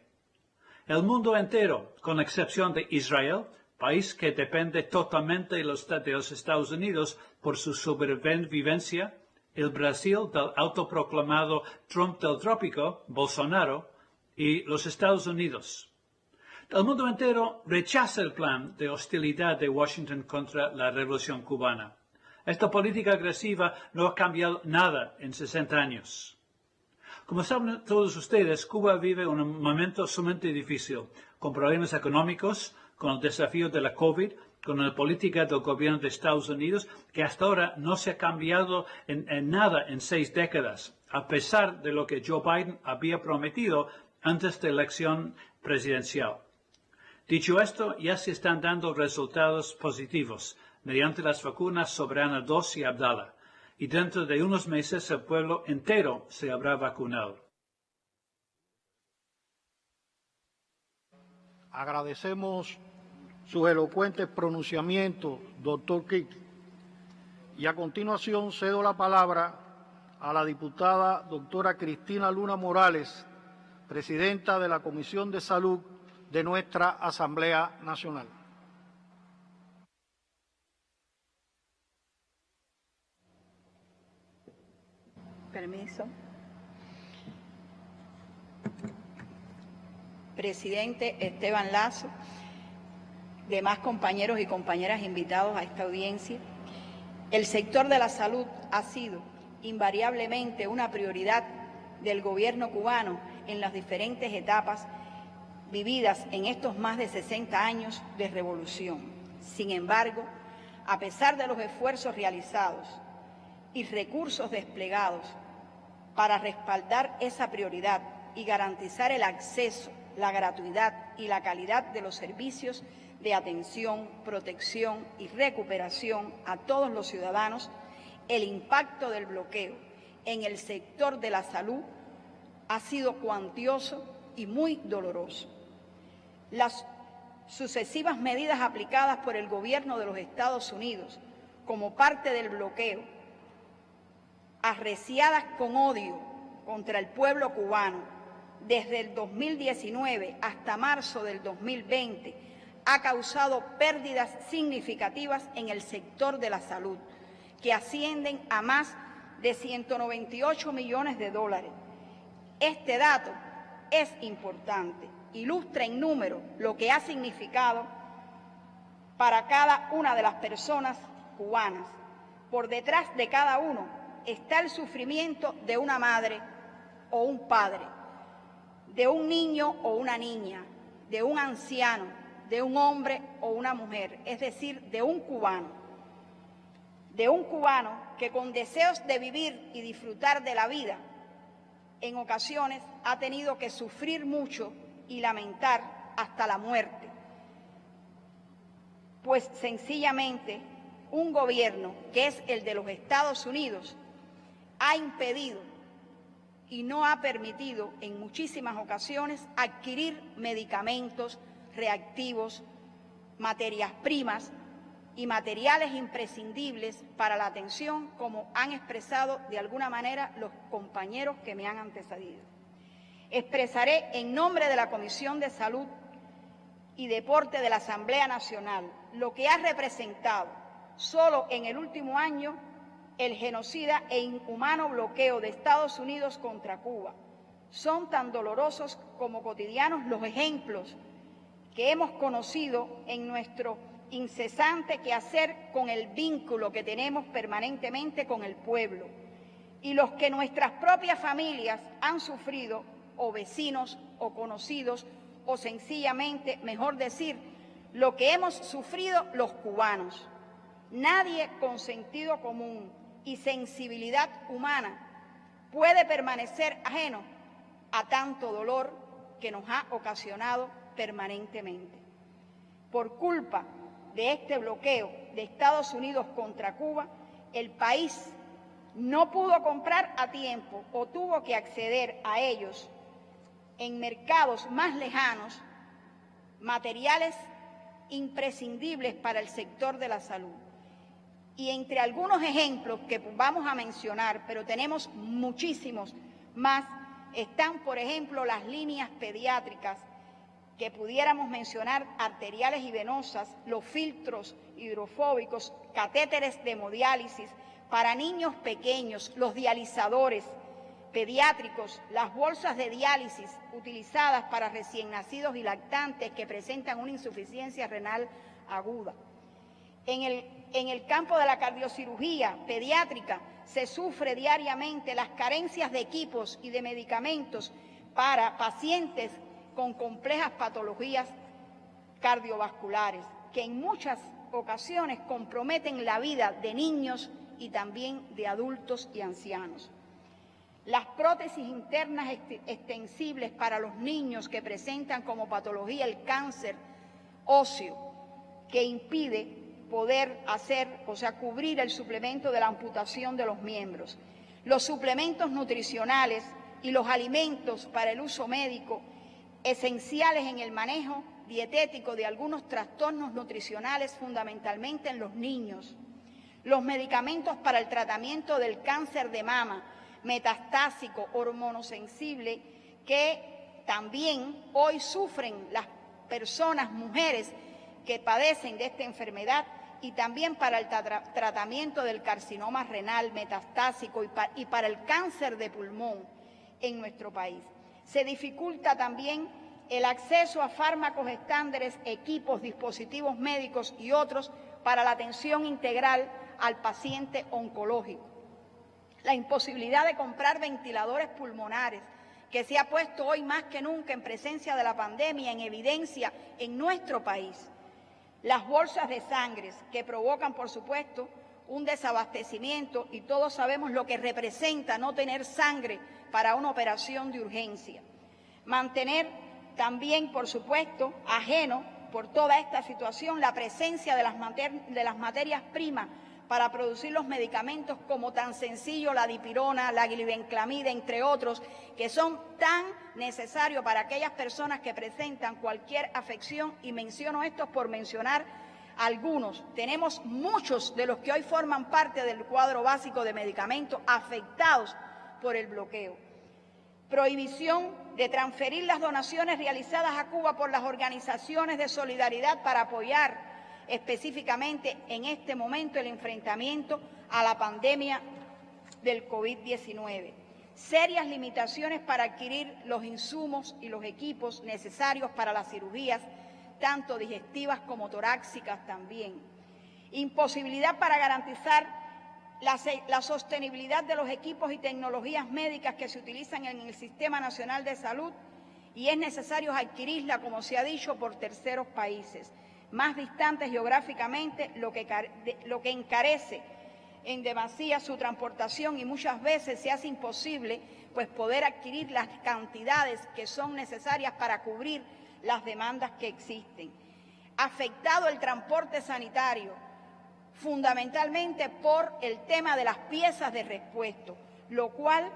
El mundo entero, con la excepción de Israel, país que depende totalmente de los Estados Unidos por su sobrevivencia, el Brasil del autoproclamado Trump del trópico, Bolsonaro, y los Estados Unidos. El mundo entero rechaza el plan de hostilidad de Washington contra la revolución cubana. Esta política agresiva no ha cambiado nada en 60 años. Como saben todos ustedes, Cuba vive un momento sumamente difícil, con problemas económicos, con el desafío de la COVID, con la política del gobierno de Estados Unidos, que hasta ahora no se ha cambiado en nada en 6 décadas, a pesar de lo que Joe Biden había prometido antes de la elección presidencial. Dicho esto, ya se están dando resultados positivos mediante las vacunas Soberana 2 y Abdala, y dentro de unos meses el pueblo entero se habrá vacunado. Agradecemos sus elocuentes pronunciamientos, doctor Quique. Y a continuación cedo la palabra a la diputada doctora Cristina Luna Morales, presidenta de la Comisión de Salud de nuestra Asamblea Nacional. Permiso. Presidente Esteban Lazo, demás compañeros y compañeras invitados a esta audiencia, el sector de la salud ha sido invariablemente una prioridad del gobierno cubano en las diferentes etapas vividas en estos más de 60 años de revolución. Sin embargo, a pesar de los esfuerzos realizados y recursos desplegados para respaldar esa prioridad y garantizar el acceso, la gratuidad y la calidad de los servicios de atención, protección y recuperación a todos los ciudadanos, el impacto del bloqueo en el sector de la salud ha sido cuantioso y muy doloroso. Las sucesivas medidas aplicadas por el gobierno de los Estados Unidos como parte del bloqueo, arreciadas con odio contra el pueblo cubano desde el 2019 hasta marzo del 2020, ha causado pérdidas significativas en el sector de la salud, que ascienden a más de 198 millones de dólares. Este dato es importante, ilustra en número lo que ha significado para cada una de las personas cubanas. Por detrás de cada uno está el sufrimiento de una madre o un padre, de un niño o una niña, de un anciano, de un hombre o una mujer, es decir, de un cubano que con deseos de vivir y disfrutar de la vida, en ocasiones ha tenido que sufrir mucho y lamentar hasta la muerte, pues sencillamente un gobierno que es el de los Estados Unidos ha impedido y no ha permitido en muchísimas ocasiones adquirir medicamentos, reactivos, materias primas y materiales imprescindibles para la atención, como han expresado de alguna manera los compañeros que me han antecedido. Expresaré en nombre de la Comisión de Salud y Deporte de la Asamblea Nacional lo que ha representado solo en el último año el genocida e inhumano bloqueo de Estados Unidos contra Cuba. Son tan dolorosos como cotidianos los ejemplos que hemos conocido en nuestro incesante quehacer con el vínculo que tenemos permanentemente con el pueblo y los que nuestras propias familias han sufrido, o vecinos o conocidos, o sencillamente, mejor decir, lo que hemos sufrido los cubanos. Nadie con sentido común y sensibilidad humana puede permanecer ajeno a tanto dolor que nos ha ocasionado permanentemente. Por culpa de este bloqueo de Estados Unidos contra Cuba, el país no pudo comprar a tiempo o tuvo que acceder a ellos en mercados más lejanos materiales imprescindibles para el sector de la salud. Y entre algunos ejemplos que vamos a mencionar, pero tenemos muchísimos más, están, por ejemplo, las líneas pediátricas, que pudiéramos mencionar arteriales y venosas, los filtros hidrofóbicos, catéteres de hemodiálisis para niños pequeños, los dializadores pediátricos, las bolsas de diálisis utilizadas para recién nacidos y lactantes que presentan una insuficiencia renal aguda. En el campo de la cardiocirugía pediátrica se sufre diariamente las carencias de equipos y de medicamentos para pacientes con complejas patologías cardiovasculares, que en muchas ocasiones comprometen la vida de niños y también de adultos y ancianos. Las prótesis internas extensibles para los niños que presentan como patología el cáncer óseo, que impide poder cubrir el suplemento de la amputación de los miembros. Los suplementos nutricionales y los alimentos para el uso médico esenciales en el manejo dietético de algunos trastornos nutricionales, fundamentalmente en los niños. Los medicamentos para el tratamiento del cáncer de mama metastásico hormonosensible, que también hoy sufren las personas, mujeres que padecen de esta enfermedad, y también para el tratamiento del carcinoma renal metastásico y para el cáncer de pulmón en nuestro país. Se dificulta también el acceso a fármacos estándares, equipos, dispositivos médicos y otros para la atención integral al paciente oncológico. La imposibilidad de comprar ventiladores pulmonares, que se ha puesto hoy más que nunca en presencia de la pandemia en evidencia en nuestro país. Las bolsas de sangre, que provocan, por supuesto, un desabastecimiento, y todos sabemos lo que representa no tener sangre para una operación de urgencia. Mantener también, por supuesto, ajeno por toda esta situación la presencia de las materias primas para producir los medicamentos, como tan sencillo la dipirona, la glibenclamida, entre otros, que son tan necesarios para aquellas personas que presentan cualquier afección, y menciono estos por mencionar algunos. Tenemos muchos de los que hoy forman parte del cuadro básico de medicamentos afectados por el bloqueo. Prohibición de transferir las donaciones realizadas a Cuba por las organizaciones de solidaridad para apoyar específicamente en este momento el enfrentamiento a la pandemia del COVID-19. Serias limitaciones para adquirir los insumos y los equipos necesarios para las cirugías, tanto digestivas como torácicas también. Imposibilidad para garantizar la sostenibilidad de los equipos y tecnologías médicas que se utilizan en el Sistema Nacional de Salud, y es necesario adquirirla, como se ha dicho, por terceros países más distantes geográficamente, lo que encarece en demasía su transportación, y muchas veces se hace imposible pues poder adquirir las cantidades que son necesarias para cubrir las demandas que existen. Afectado el transporte sanitario, fundamentalmente por el tema de las piezas de repuesto, lo cual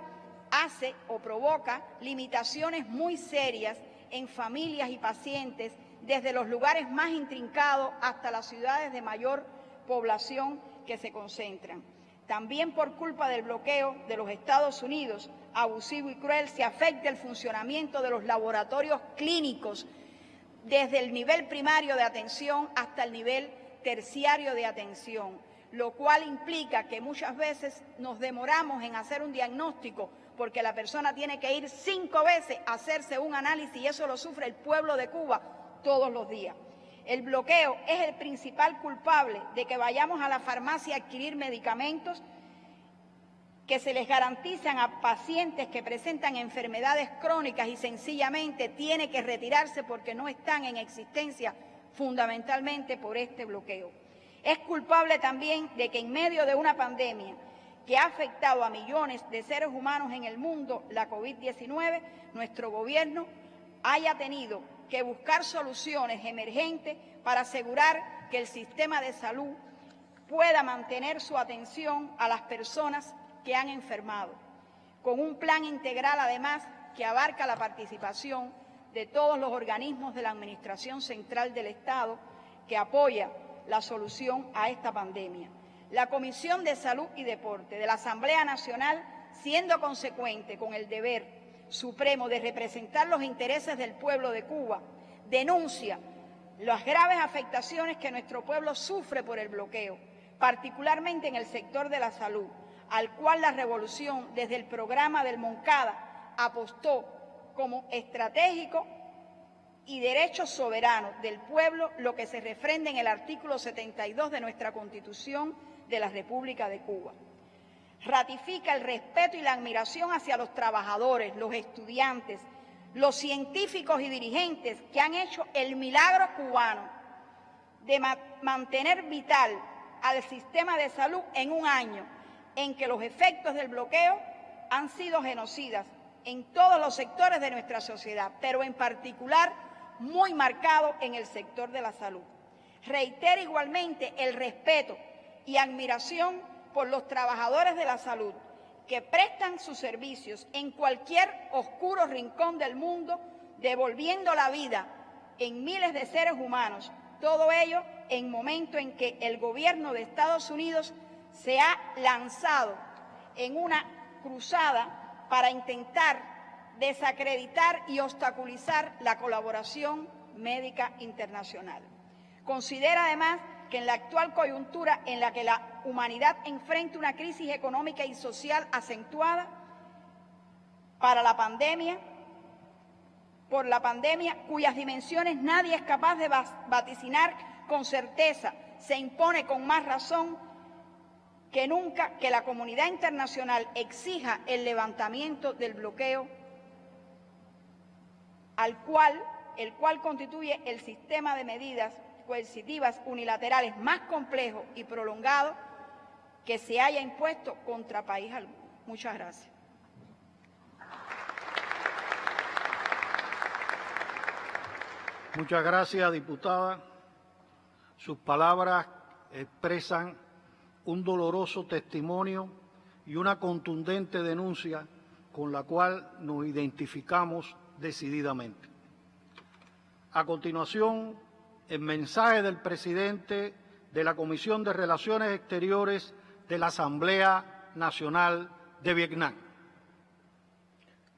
hace o provoca limitaciones muy serias en familias y pacientes, desde los lugares más intrincados hasta las ciudades de mayor población que se concentran. También por culpa del bloqueo de los Estados Unidos, abusivo y cruel, se afecta el funcionamiento de los laboratorios clínicos desde el nivel primario de atención hasta el nivel terciario de atención, lo cual implica que muchas veces nos demoramos en hacer un diagnóstico porque la persona tiene que ir 5 veces a hacerse un análisis y eso lo sufre el pueblo de Cuba todos los días. El bloqueo es el principal culpable de que vayamos a la farmacia a adquirir medicamentos que se les garantizan a pacientes que presentan enfermedades crónicas y sencillamente tiene que retirarse porque no están en existencia fundamentalmente por este bloqueo. Es culpable también de que en medio de una pandemia que ha afectado a millones de seres humanos en el mundo, la COVID-19, nuestro gobierno haya tenido que buscar soluciones emergentes para asegurar que el sistema de salud pueda mantener su atención a las personas que han enfermado, con un plan integral además que abarca la participación de todos los organismos de la Administración Central del Estado que apoya la solución a esta pandemia. La Comisión de Salud y Deporte de la Asamblea Nacional, siendo consecuente con el deber supremo de representar los intereses del pueblo de Cuba, denuncia las graves afectaciones que nuestro pueblo sufre por el bloqueo, particularmente en el sector de la salud, al cual la revolución desde el programa del Moncada apostó como estratégico y derecho soberano del pueblo, lo que se refrenda en el artículo 72 de nuestra Constitución de la República de Cuba. Ratifica el respeto y la admiración hacia los trabajadores, los estudiantes, los científicos y dirigentes que han hecho el milagro cubano de mantener vital al sistema de salud en un año en que los efectos del bloqueo han sido genocidas en todos los sectores de nuestra sociedad, pero en particular muy marcado en el sector de la salud. Reitera igualmente el respeto y admiración por los trabajadores de la salud que prestan sus servicios en cualquier oscuro rincón del mundo, devolviendo la vida en miles de seres humanos, todo ello en momento en que el gobierno de Estados Unidos se ha lanzado en una cruzada para intentar desacreditar y obstaculizar la colaboración médica internacional. Considera además que en la actual coyuntura en la que la humanidad enfrenta una crisis económica y social acentuada por la pandemia, cuyas dimensiones nadie es capaz de vaticinar con certeza, se impone con más razón que nunca que la comunidad internacional exija el levantamiento del bloqueo, el cual constituye el sistema de medidas coercitivas unilaterales más complejo y prolongado que se haya impuesto contra país alguno. Muchas gracias. Muchas gracias, diputada. Sus palabras expresan un doloroso testimonio y una contundente denuncia con la cual nos identificamos decididamente. A continuación, el mensaje del presidente de la Comisión de Relaciones Exteriores de la Asamblea Nacional de Vietnam.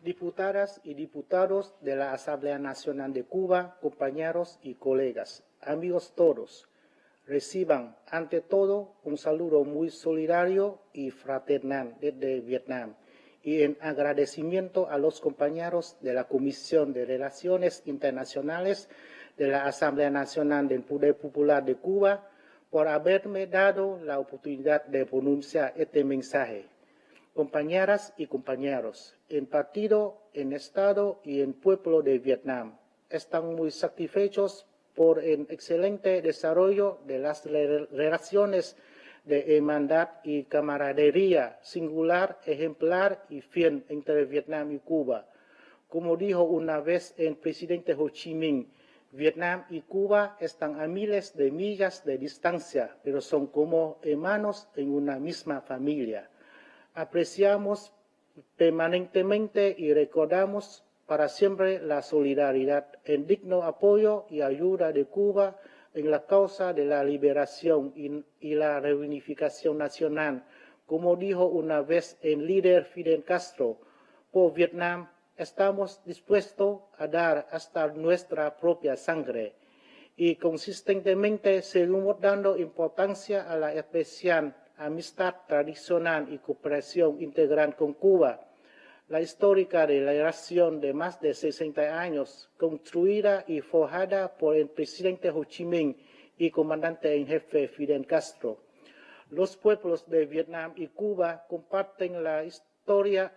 Diputadas y diputados de la Asamblea Nacional de Cuba, compañeros y colegas, amigos todos, reciban ante todo un saludo muy solidario y fraternal desde Vietnam y en agradecimiento a los compañeros de la Comisión de Relaciones Internacionales de la Asamblea Nacional del Poder Popular de Cuba por haberme dado la oportunidad de pronunciar este mensaje. Compañeras y compañeros, en partido, en Estado y en pueblo de Vietnam están muy satisfechos por el excelente desarrollo de las relaciones de hermandad y camaradería singular, ejemplar y fiel entre Vietnam y Cuba. Como dijo una vez el presidente Ho Chi Minh, Vietnam y Cuba están a miles de millas de distancia, pero son como hermanos en una misma familia. Apreciamos permanentemente y recordamos para siempre la solidaridad, el digno apoyo y ayuda de Cuba en la causa de la liberación y la reunificación nacional. Como dijo una vez el líder Fidel Castro, por Vietnam estamos dispuestos a dar hasta nuestra propia sangre. y consistentemente seguimos dando importancia a la especial amistad tradicional y cooperación integral con Cuba. La histórica relación de más de 60 años, construida y forjada por el presidente Ho Chi Minh y comandante en jefe Fidel Castro. Los pueblos de Vietnam y Cuba comparten la historia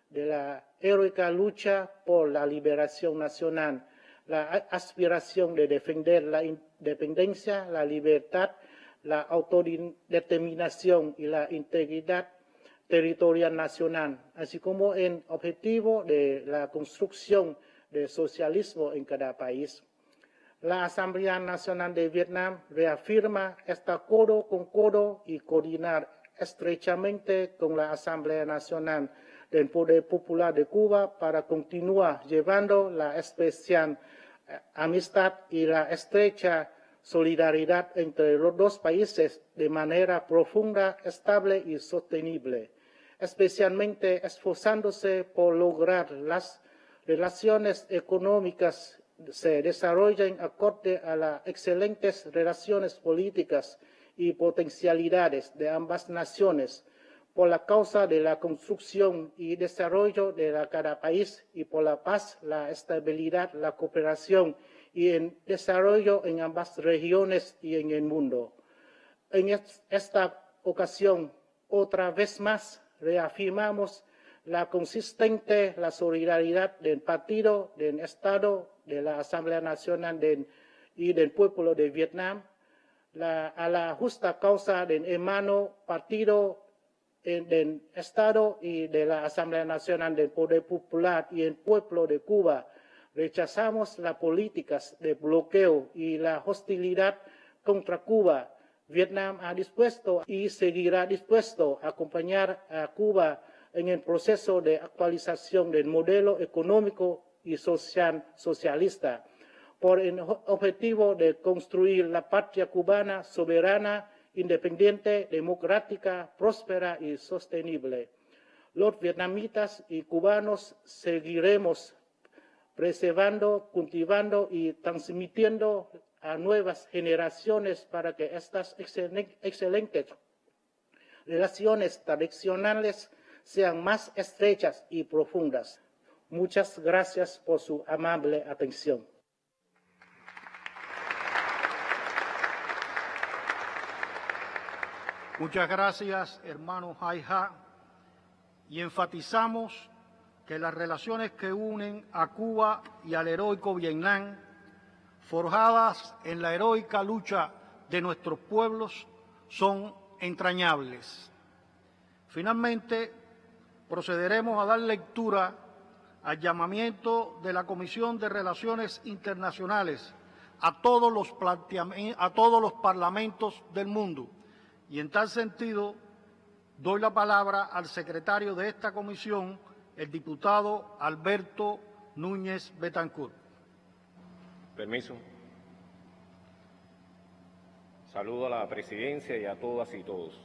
de la heroica lucha por la liberación nacional, la aspiración de defender la independencia, la libertad, la autodeterminación y la integridad territorial nacional, así como el objetivo de la construcción del socialismo en cada país. La Asamblea Nacional de Vietnam reafirma estar codo con codo y coordinar estrechamente con la Asamblea Nacional del Poder Popular de Cuba para continuar llevando la especial amistad y la estrecha solidaridad entre los dos países de manera profunda, estable y sostenible, especialmente esforzándose por lograr las relaciones económicas se desarrollen acorde a las excelentes relaciones políticas y potencialidades de ambas naciones, por la causa de la construcción y desarrollo de cada país y por la paz, la estabilidad, la cooperación y el desarrollo en ambas regiones y en el mundo. En esta ocasión, otra vez más, reafirmamos la solidaridad del Partido, del Estado, de la Asamblea Nacional y del pueblo de Vietnam, a la justa causa del hermano Partido del Estado y de la Asamblea Nacional del Poder Popular y el pueblo de Cuba. Rechazamos las políticas de bloqueo y la hostilidad contra Cuba. Vietnam ha dispuesto y seguirá dispuesto a acompañar a Cuba en el proceso de actualización del modelo económico y social socialista, por el objetivo de construir la patria cubana soberana, independiente, democrática, próspera y sostenible. Los vietnamitas y cubanos seguiremos preservando, cultivando y transmitiendo a nuevas generaciones para que estas excelentes relaciones tradicionales sean más estrechas y profundas. Muchas gracias por su amable atención. Muchas gracias, hermano Hai Ha, y enfatizamos que las relaciones que unen a Cuba y al heroico Vietnam, forjadas en la heroica lucha de nuestros pueblos, son entrañables. Finalmente, procederemos a dar lectura al llamamiento de la Comisión de Relaciones Internacionales a todos los parlamentos del mundo. Y en tal sentido, doy la palabra al secretario de esta comisión, el diputado Alberto Núñez Betancourt. Permiso. Saludo a la presidencia y a todas y todos.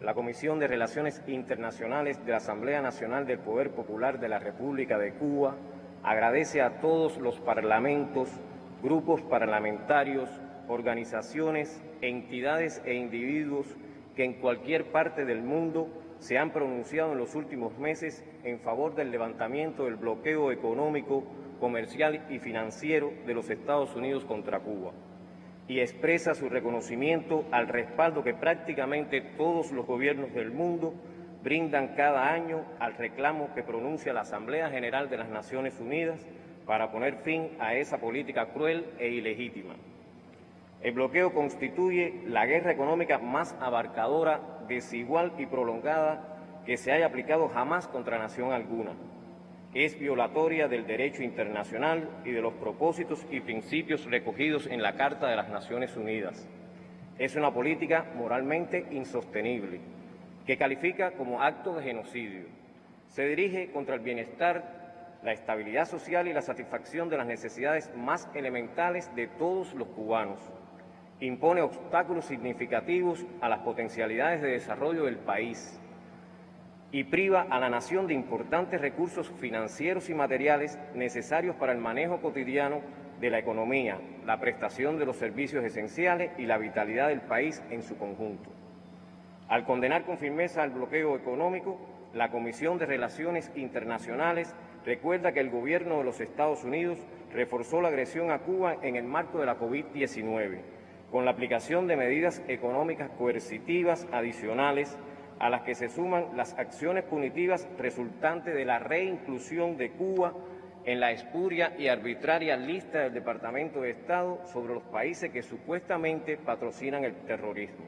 La Comisión de Relaciones Internacionales de la Asamblea Nacional del Poder Popular de la República de Cuba agradece a todos los parlamentos, grupos parlamentarios, organizaciones, entidades e individuos que en cualquier parte del mundo se han pronunciado en los últimos meses en favor del levantamiento del bloqueo económico, comercial y financiero de los Estados Unidos contra Cuba, y expresa su reconocimiento al respaldo que prácticamente todos los gobiernos del mundo brindan cada año al reclamo que pronuncia la Asamblea General de las Naciones Unidas para poner fin a esa política cruel e ilegítima. El bloqueo constituye la guerra económica más abarcadora, desigual y prolongada que se haya aplicado jamás contra nación alguna. Es violatoria del derecho internacional y de los propósitos y principios recogidos en la Carta de las Naciones Unidas. Es una política moralmente insostenible, que califica como acto de genocidio. Se dirige contra el bienestar, la estabilidad social y la satisfacción de las necesidades más elementales de todos los cubanos. Impone obstáculos significativos a las potencialidades de desarrollo del país y priva a la nación de importantes recursos financieros y materiales necesarios para el manejo cotidiano de la economía, la prestación de los servicios esenciales y la vitalidad del país en su conjunto. Al condenar con firmeza el bloqueo económico, la Comisión de Relaciones Internacionales recuerda que el gobierno de los Estados Unidos reforzó la agresión a Cuba en el marco de la COVID-19, con la aplicación de medidas económicas coercitivas adicionales a las que se suman las acciones punitivas resultantes de la reinclusión de Cuba en la espuria y arbitraria lista del Departamento de Estado sobre los países que supuestamente patrocinan el terrorismo.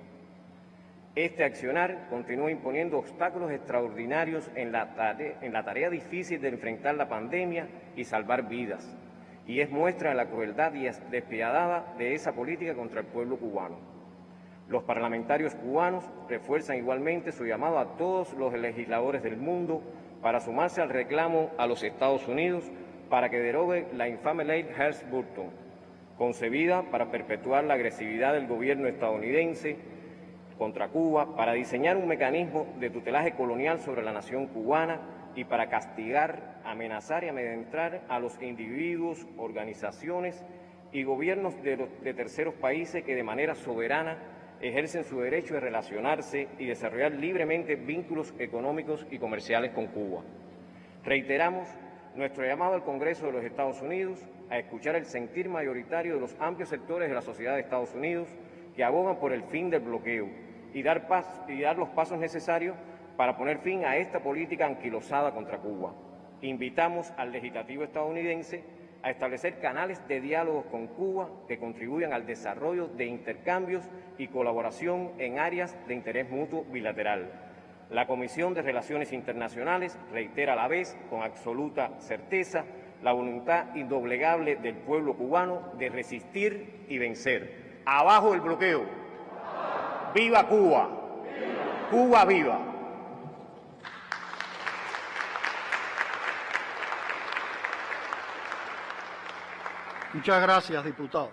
Este accionar continúa imponiendo obstáculos extraordinarios en la tarea difícil de enfrentar la pandemia y salvar vidas, y es muestra de la crueldad despiadada de esa política contra el pueblo cubano. Los parlamentarios cubanos refuerzan igualmente su llamado a todos los legisladores del mundo para sumarse al reclamo a los Estados Unidos para que derogue la infame ley Helms-Burton, concebida para perpetuar la agresividad del gobierno estadounidense contra Cuba, para diseñar un mecanismo de tutelaje colonial sobre la nación cubana y para castigar, amenazar y amedrentar a los individuos, organizaciones y gobiernos de terceros países que de manera soberana ejercen su derecho de relacionarse y desarrollar libremente vínculos económicos y comerciales con Cuba. Reiteramos nuestro llamado al Congreso de los Estados Unidos a escuchar el sentir mayoritario de los amplios sectores de la sociedad de Estados Unidos que abogan por el fin del bloqueo y dar los pasos necesarios para poner fin a esta política anquilosada contra Cuba. Invitamos al legislativo estadounidense a establecer canales de diálogo con Cuba que contribuyan al desarrollo de intercambios y colaboración en áreas de interés mutuo bilateral. La Comisión de Relaciones Internacionales reitera a la vez, con absoluta certeza, la voluntad indoblegable del pueblo cubano de resistir y vencer. ¡Abajo el bloqueo! ¡Viva Cuba! ¡Cuba viva! Muchas gracias, diputado.